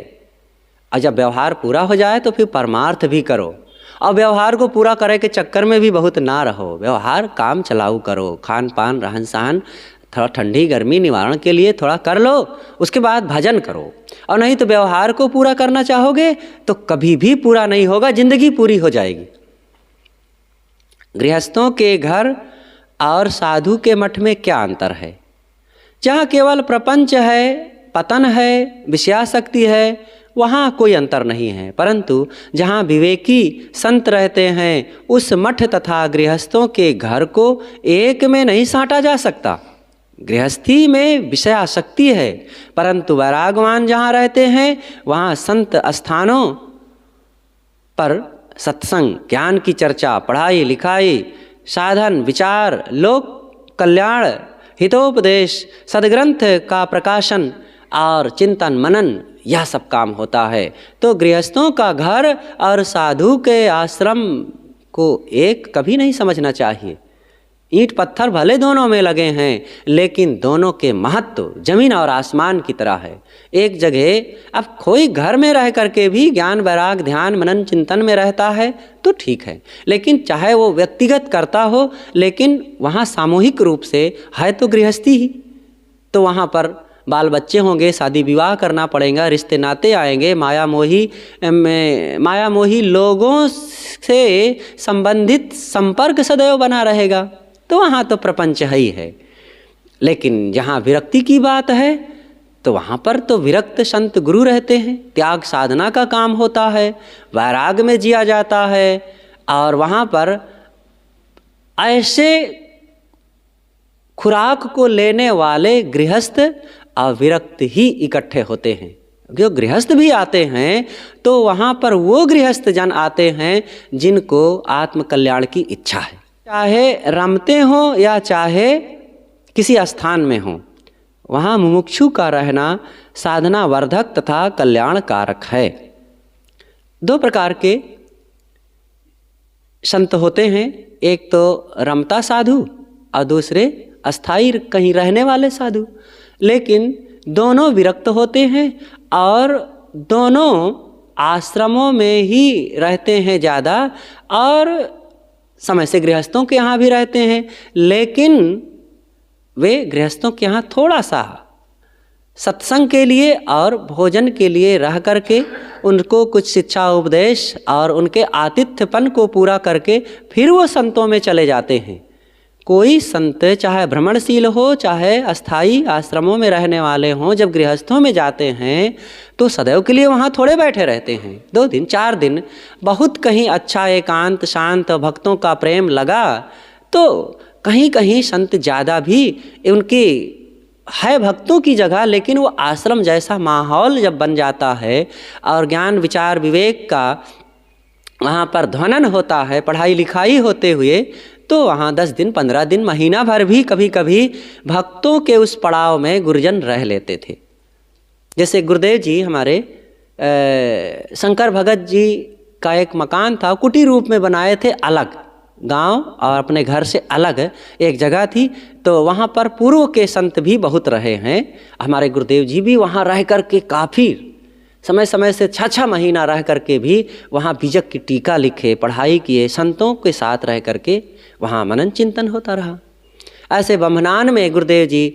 और जब व्यवहार पूरा हो जाए तो फिर परमार्थ भी करो। और व्यवहार को पूरा करे के चक्कर में भी बहुत ना रहो। व्यवहार काम चलाऊ करो, खान पान रहन सहन थोड़ा ठंडी गर्मी निवारण के लिए थोड़ा कर लो, उसके बाद भजन करो। और नहीं तो व्यवहार को पूरा करना चाहोगे तो कभी भी पूरा नहीं होगा, जिंदगी पूरी हो जाएगी। गृहस्थों के घर और साधु के मठ में क्या अंतर है? जहाँ केवल प्रपंच है, पतन है, विषयासक्ति है, वहाँ कोई अंतर नहीं है। परंतु जहाँ विवेकी संत रहते हैं, उस मठ तथा गृहस्थों के घर को एक में नहीं साटा जा सकता। गृहस्थी में विषयासक्ति है, परंतु वैरागवान जहाँ रहते हैं वहाँ संत स्थानों पर सत्संग, ज्ञान की चर्चा, पढ़ाई लिखाई, साधन, विचार, लोक कल्याण, हितोपदेश, सद्ग्रंथ का प्रकाशन और चिंतन मनन, यह सब काम होता है। तो गृहस्थों का घर और साधु के आश्रम को एक कभी नहीं समझना चाहिए। ईंट पत्थर भले दोनों में लगे हैं, लेकिन दोनों के महत्व जमीन और आसमान की तरह है। एक जगह अब कोई घर में रह करके भी ज्ञान वैराग ध्यान मनन चिंतन में रहता है तो ठीक है, लेकिन चाहे वो व्यक्तिगत करता हो, लेकिन वहाँ सामूहिक रूप से है तो गृहस्थी ही। तो वहाँ पर बाल बच्चे होंगे, शादी विवाह करना पड़ेगा, रिश्ते नाते आएंगे, माया मोही लोगों से संबंधित संपर्क सदैव बना रहेगा, तो वहाँ तो प्रपंच है ही है। लेकिन जहाँ विरक्ति की बात है तो वहाँ पर तो विरक्त संत गुरु रहते हैं, त्याग साधना का काम होता है, वैराग में जिया जाता है, और वहाँ पर ऐसे खुराक को लेने वाले गृहस्थ और विरक्त ही इकट्ठे होते हैं। जो गृहस्थ भी आते हैं तो वहाँ पर वो गृहस्थ जन आते हैं जिनको आत्म कल्याण की इच्छा है, चाहे रमते हो या चाहे किसी स्थान में हो, वहाँ मुमुक्षु का रहना साधना वर्धक तथा कल्याण कारक है। दो प्रकार के संत होते हैं, एक तो रमता साधु और दूसरे अस्थाई कहीं रहने वाले साधु। लेकिन दोनों विरक्त होते हैं और दोनों आश्रमों में ही रहते हैं ज़्यादा, और समय से गृहस्थों के यहाँ भी रहते हैं, लेकिन वे गृहस्थों के यहाँ थोड़ा सा सत्संग के लिए और भोजन के लिए रह करके उनको कुछ शिक्षा उपदेश और उनके आतिथ्यपन को पूरा करके फिर वो संतों में चले जाते हैं। कोई संत चाहे भ्रमणशील हो चाहे अस्थाई आश्रमों में रहने वाले हों, जब गृहस्थों में जाते हैं तो सदैव के लिए वहाँ थोड़े बैठे रहते हैं, 2 दिन 4 दिन। बहुत कहीं अच्छा एकांत शांत भक्तों का प्रेम लगा तो कहीं कहीं संत ज़्यादा भी उनकी है भक्तों की जगह, लेकिन वो आश्रम जैसा माहौल जब बन जाता है और ज्ञान विचार विवेक का वहाँ पर ध्वनन होता है, पढ़ाई लिखाई होते हुए, तो वहाँ 10 दिन 15 दिन महीना भर भी कभी कभी भक्तों के उस पड़ाव में गुरुजन रह लेते थे। जैसे गुरुदेव जी हमारे शंकर भगत जी का एक मकान था, कुटीर रूप में बनाए थे, अलग गांव और अपने घर से अलग एक जगह थी। तो वहाँ पर पूर्व के संत भी बहुत रहे हैं, हमारे गुरुदेव जी भी वहाँ रह कर के काफ़ी समय समय से 6-6 महीना रह करके भी वहाँ बीजक की टीका लिखे, पढ़ाई किए, संतों के साथ रह करके वहाँ मनन चिंतन होता रहा। ऐसे बम्हनान में गुरुदेव जी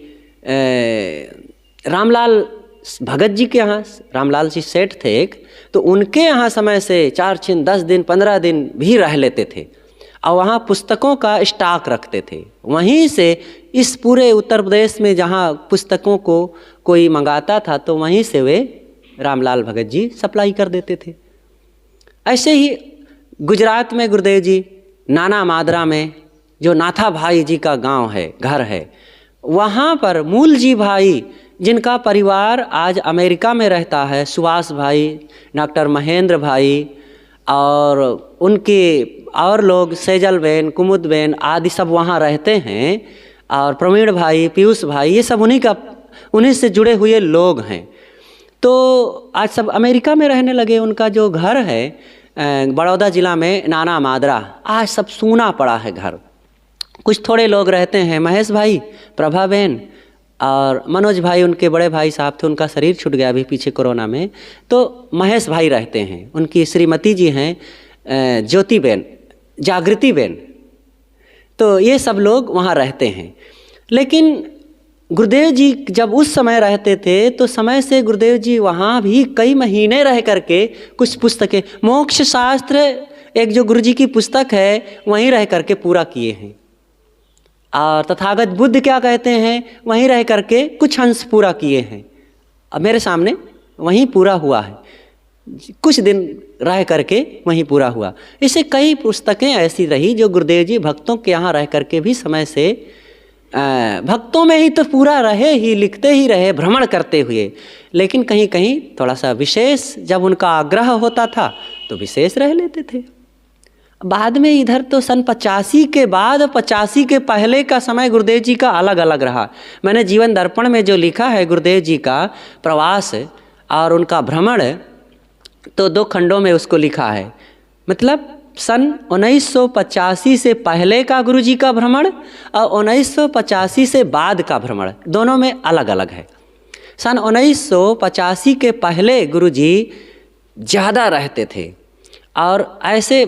रामलाल भगत जी के यहाँ, रामलाल जी सेठ थे एक, तो उनके यहाँ समय से 4 10 दिन 15 दिन भी रह लेते थे और वहाँ पुस्तकों का स्टॉक रखते थे। वहीं से इस पूरे उत्तर प्रदेश में जहाँ पुस्तकों को कोई मंगाता था तो वहीं से वे रामलाल भगत जी सप्लाई कर देते थे। ऐसे ही गुजरात में गुरुदेव जी नाना मादरा में जो नाथा भाई जी का गांव है, घर है, वहाँ पर मूल जी भाई जिनका परिवार आज अमेरिका में रहता है, सुभाष भाई, डॉक्टर महेंद्र भाई और उनके और लोग, सेजल बेन, कुमुद बेन आदि सब वहाँ रहते हैं, और प्रवीण भाई, पीयूष भाई, ये सब उन्हीं से जुड़े हुए लोग हैं। तो आज सब अमेरिका में रहने लगे। उनका जो घर है बड़ौदा ज़िला में नाना मादरा, आज सब सूना पड़ा है घर। कुछ थोड़े लोग रहते हैं, महेश भाई, प्रभा बेन और मनोज भाई, उनके बड़े भाई साहब थे, उनका शरीर छूट गया अभी पीछे कोरोना में, तो महेश भाई रहते हैं। उनकी श्रीमती जी हैं ज्योति बेन, जागृति बेन, तो ये सब लोग वहाँ रहते हैं। लेकिन गुरुदेव जी जब उस समय रहते थे तो समय से गुरुदेव जी वहाँ भी कई महीने रह करके कुछ पुस्तकें, मोक्ष शास्त्र एक जो गुरु जी की पुस्तक है वहीं रह करके पूरा किए हैं, और तथागत बुद्ध क्या कहते हैं वहीं रह करके कुछ अंश पूरा किए हैं। अब मेरे सामने वहीं पूरा हुआ है, कुछ दिन रह करके वहीं पूरा हुआ। इससे कई पुस्तकें ऐसी रही जो गुरुदेव जी भक्तों के यहाँ रह करके भी समय से भक्तों में ही तो पूरा रहे ही, लिखते ही रहे, भ्रमण करते हुए, लेकिन कहीं कहीं थोड़ा सा विशेष जब उनका आग्रह होता था तो विशेष रह लेते थे। बाद में इधर तो सन 85 के बाद 85 के पहले का समय गुरुदेव जी का अलग अलग रहा। मैंने जीवन दर्पण में जो लिखा है गुरुदेव जी का प्रवास और उनका भ्रमण, तो 2 खंडों में उसको लिखा है। मतलब सन 1985 से पहले का गुरु जी का भ्रमण और 1985 से बाद का भ्रमण, दोनों में अलग अलग है। सन 1985 के पहले गुरु जी ज़्यादा रहते थे और ऐसे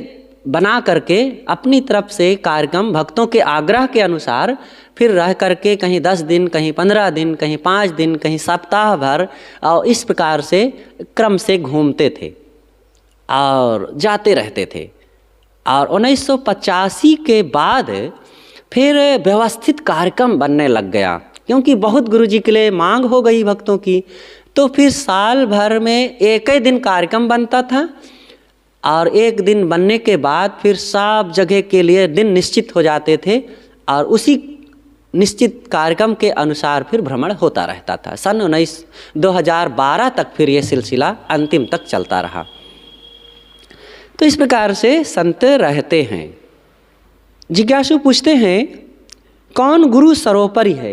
बना करके अपनी तरफ से कार्यक्रम भक्तों के आग्रह के अनुसार फिर रह करके कहीं 10 दिन, कहीं 15 दिन, कहीं 5 दिन, कहीं सप्ताह भर, और इस प्रकार से क्रम से घूमते थे और जाते रहते थे। और 1985 के बाद फिर व्यवस्थित कार्यक्रम बनने लग गया, क्योंकि बहुत गुरुजी के लिए मांग हो गई भक्तों की। तो फिर साल भर में एक ही दिन कार्यक्रम बनता था, और एक दिन बनने के बाद फिर सब जगह के लिए दिन निश्चित हो जाते थे, और उसी निश्चित कार्यक्रम के अनुसार फिर भ्रमण होता रहता था। सन 2012 तक फिर ये सिलसिला अंतिम तक चलता रहा। तो इस प्रकार से संत रहते हैं। जिज्ञासु पूछते हैं कौन गुरु सर्वोपरि है?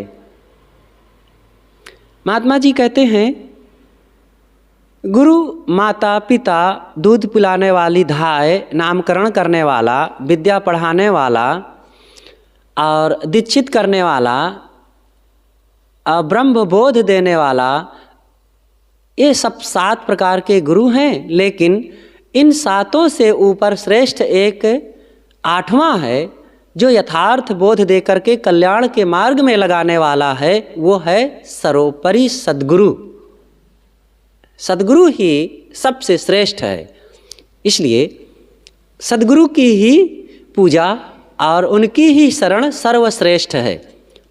महात्मा जी कहते हैं गुरु माता पिता, दूध पिलाने वाली धाय, नामकरण करने वाला, विद्या पढ़ाने वाला और दीक्षित करने वाला, ब्रह्म बोध देने वाला, ये सब 7 प्रकार के गुरु हैं। लेकिन इन 7 से ऊपर श्रेष्ठ एक 8वां है जो यथार्थ बोध दे करके कल्याण के मार्ग में लगाने वाला है, वो है सर्वोपरि सद्गुरु। सद्गुरु ही सबसे श्रेष्ठ है, इसलिए सद्गुरु की ही पूजा और उनकी ही शरण सर्वश्रेष्ठ है।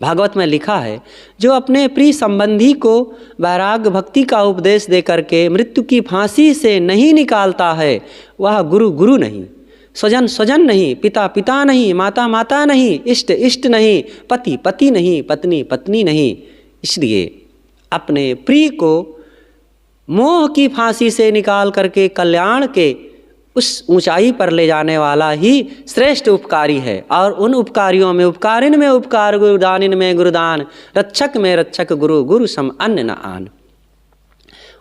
भागवत में लिखा है जो अपने प्रिय संबंधी को वैराग्य भक्ति का उपदेश दे करके मृत्यु की फांसी से नहीं निकालता है, वह गुरु गुरु नहीं, स्वजन स्वजन नहीं, पिता पिता नहीं, माता माता नहीं, इष्ट इष्ट नहीं, पति पति नहीं, पत्नी पत्नी नहीं। इसलिए अपने प्रिय को मोह की फांसी से निकाल करके कल्याण के उस ऊंचाई पर ले जाने वाला ही श्रेष्ठ उपकारी है। और उन उपकारियों में उपकारिन में उपकार, गुरुदानिन में गुरुदान, रक्षक में रक्षक गुरु, गुरु सम अन्य न आन।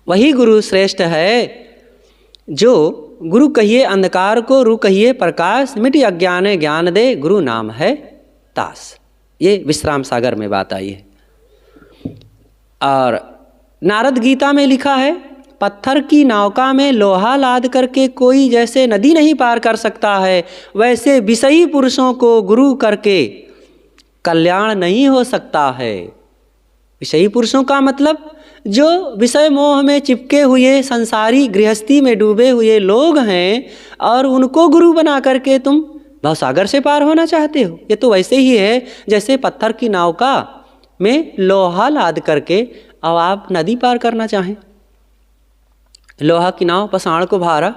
वही गुरु श्रेष्ठ है जो गुरु कहिए अंधकार को, रू कहिए प्रकाश, मिटी अज्ञान ज्ञान दे, गुरु नाम है दास। ये विश्राम सागर में बात आई है। और नारद गीता में लिखा है पत्थर की नौका में लोहा लाद करके कोई जैसे नदी नहीं पार कर सकता है, वैसे विषयी पुरुषों को गुरु करके कल्याण नहीं हो सकता है। विषयी पुरुषों का मतलब जो विषय मोह में चिपके हुए संसारी गृहस्थी में डूबे हुए लोग हैं और उनको गुरु बना करके तुम भवसागर से पार होना चाहते हो। ये तो वैसे ही है जैसे पत्थर की नौका में लोहा लाद करके अब आप नदी पार करना चाहें। लोहा की नाव पसाण को भारा।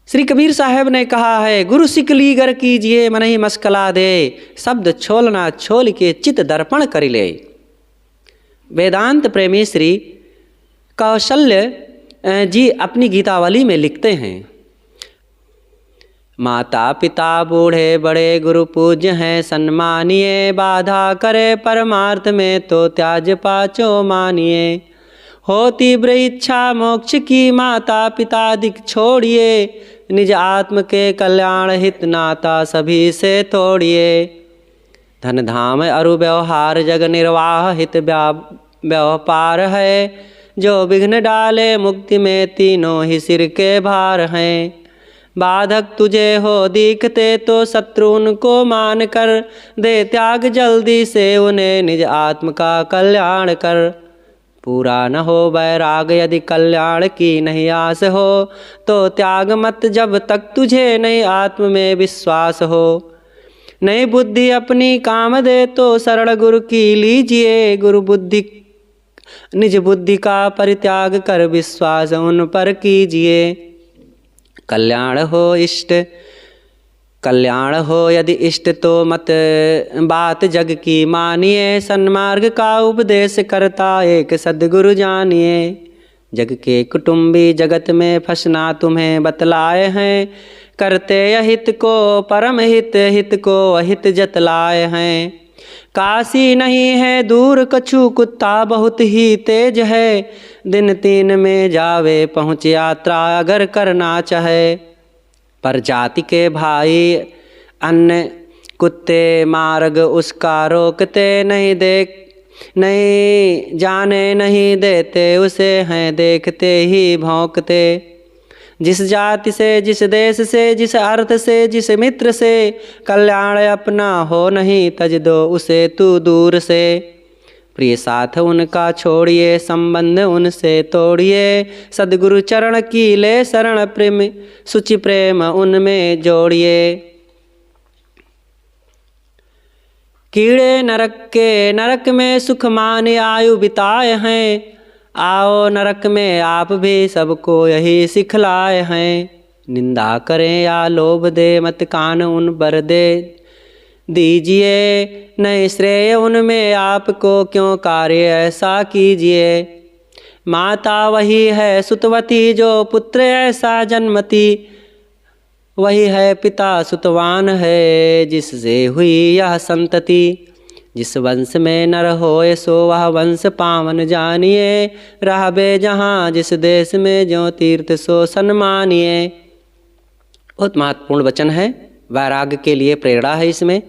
श्री कबीर साहब ने कहा है, गुरु सिख लीगर कीजिए मन ही मस्कला दे, शब्द छोलना छोल के चित दर्पण करि ले। वेदांत प्रेमी श्री कौशल्य जी अपनी गीतावली में लिखते हैं, माता पिता बूढ़े बड़े गुरु पूज्य हैं सन्मानिए, बाधा करे परमार्थ में तो त्याज पाचो मानिए। हो तीव्र इच्छा मोक्ष की माता पिता दिख छोड़िए, निज आत्म के कल्याण हित नाता सभी से तोड़िए। धन धाम अरु व्यवहार जग निर्वाह हित व्यापार है, जो विघ्न डाले मुक्ति में तीनों ही सिर के भार हैं। बाधक तुझे हो दिखते तो शत्रु उनको मान कर, दे त्याग जल्दी से उन्हें निज आत्म का कल्याण कर। पूरा न हो वैराग यदि कल्याण की नहीं आस हो, तो त्याग मत जब तक तुझे नहीं आत्म में विश्वास हो। नहीं बुद्धि अपनी काम दे तो शरण गुरु की लीजिए, गुरु बुद्धि निज बुद्धि का परित्याग कर विश्वास उन पर कीजिए। कल्याण हो यदि इष्ट तो मत बात जग की मानिए, सन्मार्ग का उपदेश करता एक सद्गुरु जानिए। जग के कुटुंबी जगत में फंसना तुम्हें बतलाए हैं, करते अहित को परम हित, हित को अहित जतलाए हैं। काशी नहीं है दूर कछु कुत्ता बहुत ही तेज है, दिन 3 में जावे पहुँच यात्रा अगर करना चाहे। पर जाति के भाई अन्य कुत्ते मार्ग उसका रोकते, नहीं जाने नहीं देते उसे, हैं देखते ही भौंकते। जिस जाति से जिस देश से जिस अर्थ से जिस मित्र से, कल्याण अपना हो नहीं तज दो उसे तू दूर से। प्रिय साथ उनका छोड़िए संबंध उनसे तोड़िए, सद्गुरु चरण की ले शरण प्रेम सुचि प्रेम उनमें जोड़िए। कीड़े नरक में सुख माने आयु बिताए हैं, आओ नरक में आप भी सबको यही सिखलाए हैं। निंदा करें या लोभ दे मत कान उन बर दे दीजिए, नए श्रेय उनमें आपको क्यों कार्य ऐसा कीजिए। माता वही है सुतवती जो पुत्र ऐसा जन्मती, वही है पिता सुतवान है जिससे हुई यह संतति। जिस वंश में नर होए सो वह वंश पावन जानिए, रहबे जहाँ जिस देश में जो तीर्थ सो सन्मानिए। बहुत महत्वपूर्ण वचन है, वैराग्य के लिए प्रेरणा है इसमें।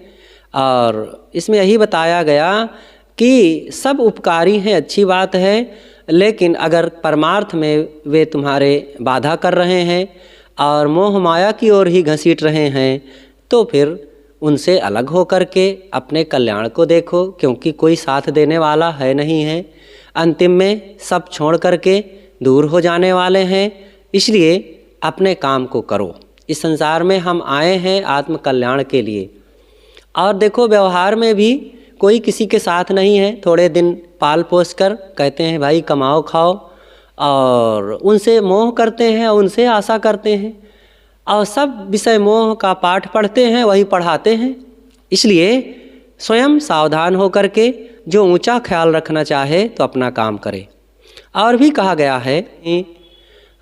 और इसमें यही बताया गया कि सब उपकारी हैं, अच्छी बात है, लेकिन अगर परमार्थ में वे तुम्हारे बाधा कर रहे हैं और मोह माया की ओर ही घसीट रहे हैं, तो फिर उनसे अलग हो करके अपने कल्याण को देखो, क्योंकि कोई साथ देने वाला है नहीं है। अंतिम में सब छोड़ करके दूर हो जाने वाले हैं, इसलिए अपने काम को करो। इस संसार में हम आए हैं आत्म कल्याण के लिए। और देखो व्यवहार में भी कोई किसी के साथ नहीं है, थोड़े दिन पाल पोस कर कहते हैं भाई कमाओ खाओ, और उनसे मोह करते हैं, उनसे आशा करते हैं, और सब विषय मोह का पाठ पढ़ते हैं, वही पढ़ाते हैं। इसलिए स्वयं सावधान होकर के जो ऊंचा ख्याल रखना चाहे तो अपना काम करे। और भी कहा गया है,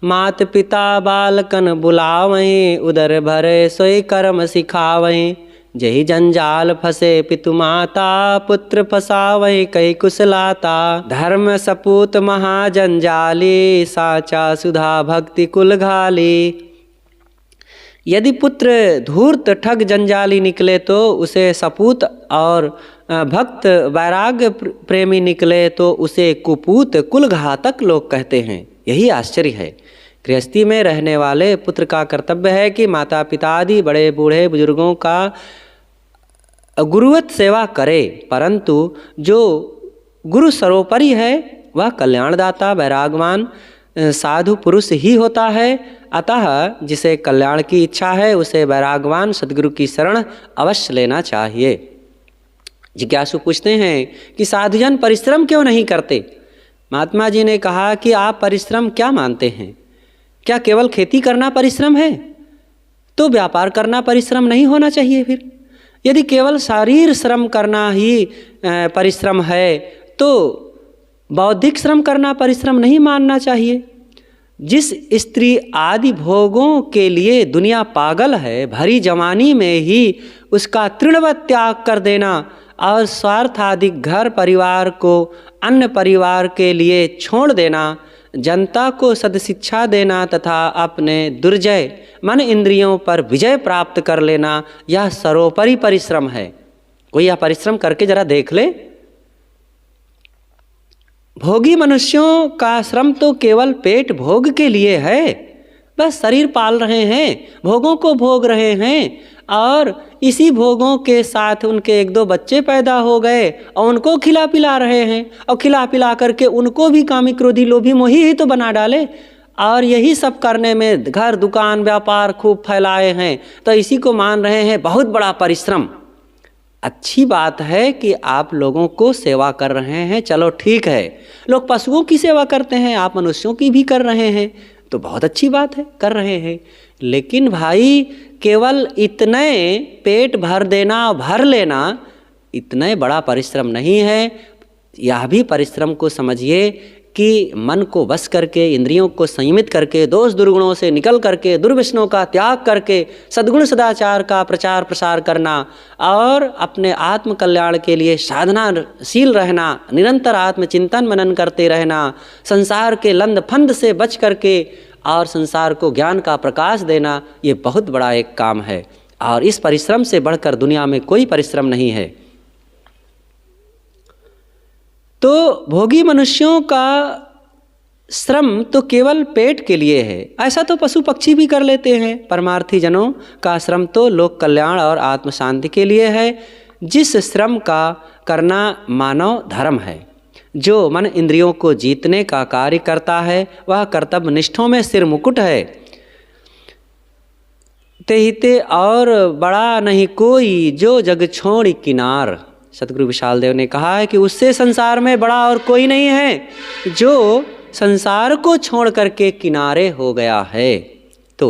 मात पिता बालकन बुलावहीं, उदर भरे सोई कर्म सिखावहीं। जही जंजाल फंसे पितु माता, पुत्र फसावहीं कई कुशलाता। धर्म सपूत महाजंजाली, साचा सुधा भक्ति कुल घाली। यदि पुत्र धूर्त ठग जंजाली निकले तो उसे सपूत, और भक्त वैराग्य प्रेमी निकले तो उसे कुपूत कुल घातक लोग कहते हैं। यही आश्चर्य है। गृहस्थी में रहने वाले पुत्र का कर्तव्य है कि माता पिता आदि बड़े बूढ़े बुजुर्गों का गुरुवत सेवा करे, परंतु जो गुरु सर्वोपरि है वह कल्याणदाता वैरागवान साधु पुरुष ही होता है। अतः जिसे कल्याण की इच्छा है उसे वैरागवान सद्गुरु की शरण अवश्य लेना चाहिए। जिज्ञासु पूछते हैं कि साधुजन परिश्रम क्यों नहीं करते? महात्मा जी ने कहा कि आप परिश्रम क्या मानते हैं? क्या केवल खेती करना परिश्रम है? तो व्यापार करना परिश्रम नहीं होना चाहिए। फिर यदि केवल शारीर श्रम करना ही परिश्रम है तो बौद्धिक श्रम करना परिश्रम नहीं मानना चाहिए। जिस स्त्री आदि भोगों के लिए दुनिया पागल है, भरी जवानी में ही उसका तृणवत त्याग कर देना और स्वार्थ आदि घर परिवार को अन्य परिवार के लिए छोड़ देना, जनता को सदशिक्षा देना तथा अपने दुर्जय मन इंद्रियों पर विजय प्राप्त कर लेना, यह सर्वोपरि परिश्रम है। कोई यह परिश्रम करके जरा देख ले। भोगी मनुष्यों का श्रम तो केवल पेट भोग के लिए है, बस शरीर पाल रहे हैं, भोगों को भोग रहे हैं और इसी भोगों के साथ उनके एक दो बच्चे पैदा हो गए और उनको खिला पिला रहे हैं और खिला पिला करके उनको भी कामी क्रोधी लोभी मोही ही तो बना डाले और यही सब करने में घर दुकान व्यापार खूब फैलाए हैं, तो इसी को मान रहे हैं बहुत बड़ा परिश्रम। अच्छी बात है कि आप लोगों को सेवा कर रहे हैं, चलो ठीक है। लोग पशुओं की सेवा करते हैं, आप मनुष्यों की भी कर रहे हैं, तो बहुत अच्छी बात है, कर रहे हैं। लेकिन भाई केवल इतने पेट भर देना भर लेना इतने बड़ा परिश्रम नहीं है। यह भी परिश्रम को समझिए कि मन को वश करके, इंद्रियों को संयमित करके, दोष दुर्गुणों से निकल करके, दुर्व्यसनों का त्याग करके सद्गुण सदाचार का प्रचार प्रसार करना और अपने आत्म कल्याण के लिए साधनाशील रहना, निरंतर आत्मचिंतन मनन करते रहना, संसार के लंद फंद से बच करके और संसार को ज्ञान का प्रकाश देना, ये बहुत बड़ा एक काम है और इस परिश्रम से बढ़कर दुनिया में कोई परिश्रम नहीं है। तो भोगी मनुष्यों का श्रम तो केवल पेट के लिए है, ऐसा तो पशु पक्षी भी कर लेते हैं। परमार्थी जनों का श्रम तो लोक कल्याण और आत्म शांति के लिए है। जिस श्रम का करना मानव धर्म है, जो मन इंद्रियों को जीतने का कार्य करता है, वह कर्तव्य निष्ठों में सिर मुकुट है। तेहिते और बड़ा नहीं कोई जो जग छोड़ किनार, सतगुरु विशाल देव ने कहा है कि उससे संसार में बड़ा और कोई नहीं है जो संसार को छोड़ करके किनारे हो गया है। तो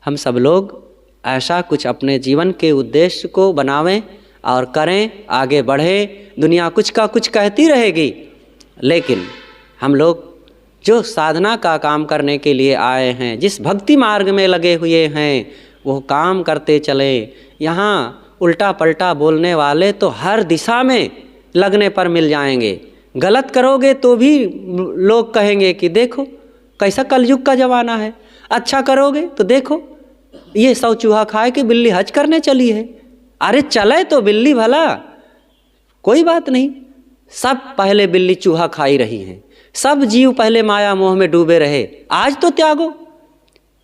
हम सब लोग ऐसा कुछ अपने जीवन के उद्देश्य को बनावें और करें, आगे बढ़ें। दुनिया कुछ का कुछ कहती रहेगी, लेकिन हम लोग जो साधना का काम करने के लिए आए हैं, जिस भक्ति मार्ग में लगे हुए हैं, वो काम करते चलें। यहाँ उल्टा पलटा बोलने वाले तो हर दिशा में लगने पर मिल जाएंगे। गलत करोगे तो भी लोग कहेंगे कि देखो कैसा कलयुग का ज़माना है, अच्छा करोगे तो देखो ये सौ चूहा खाए कि बिल्ली हज करने चली है। अरे चले तो बिल्ली भला, कोई बात नहीं, सब पहले बिल्ली चूहा खाई रही हैं, सब जीव पहले माया मोह में डूबे रहे, आज तो त्यागो।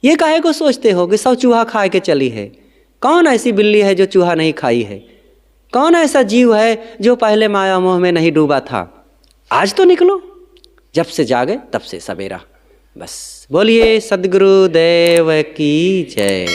ये काहे को सोचते हो कि सौ चूहा खा के चली है? कौन ऐसी बिल्ली है जो चूहा नहीं खाई है? कौन ऐसा जीव है जो पहले माया मोह में नहीं डूबा था? आज तो निकलो, जब से जागे तब से सवेरा। बस बोलिए सद्गुरु देव की जय।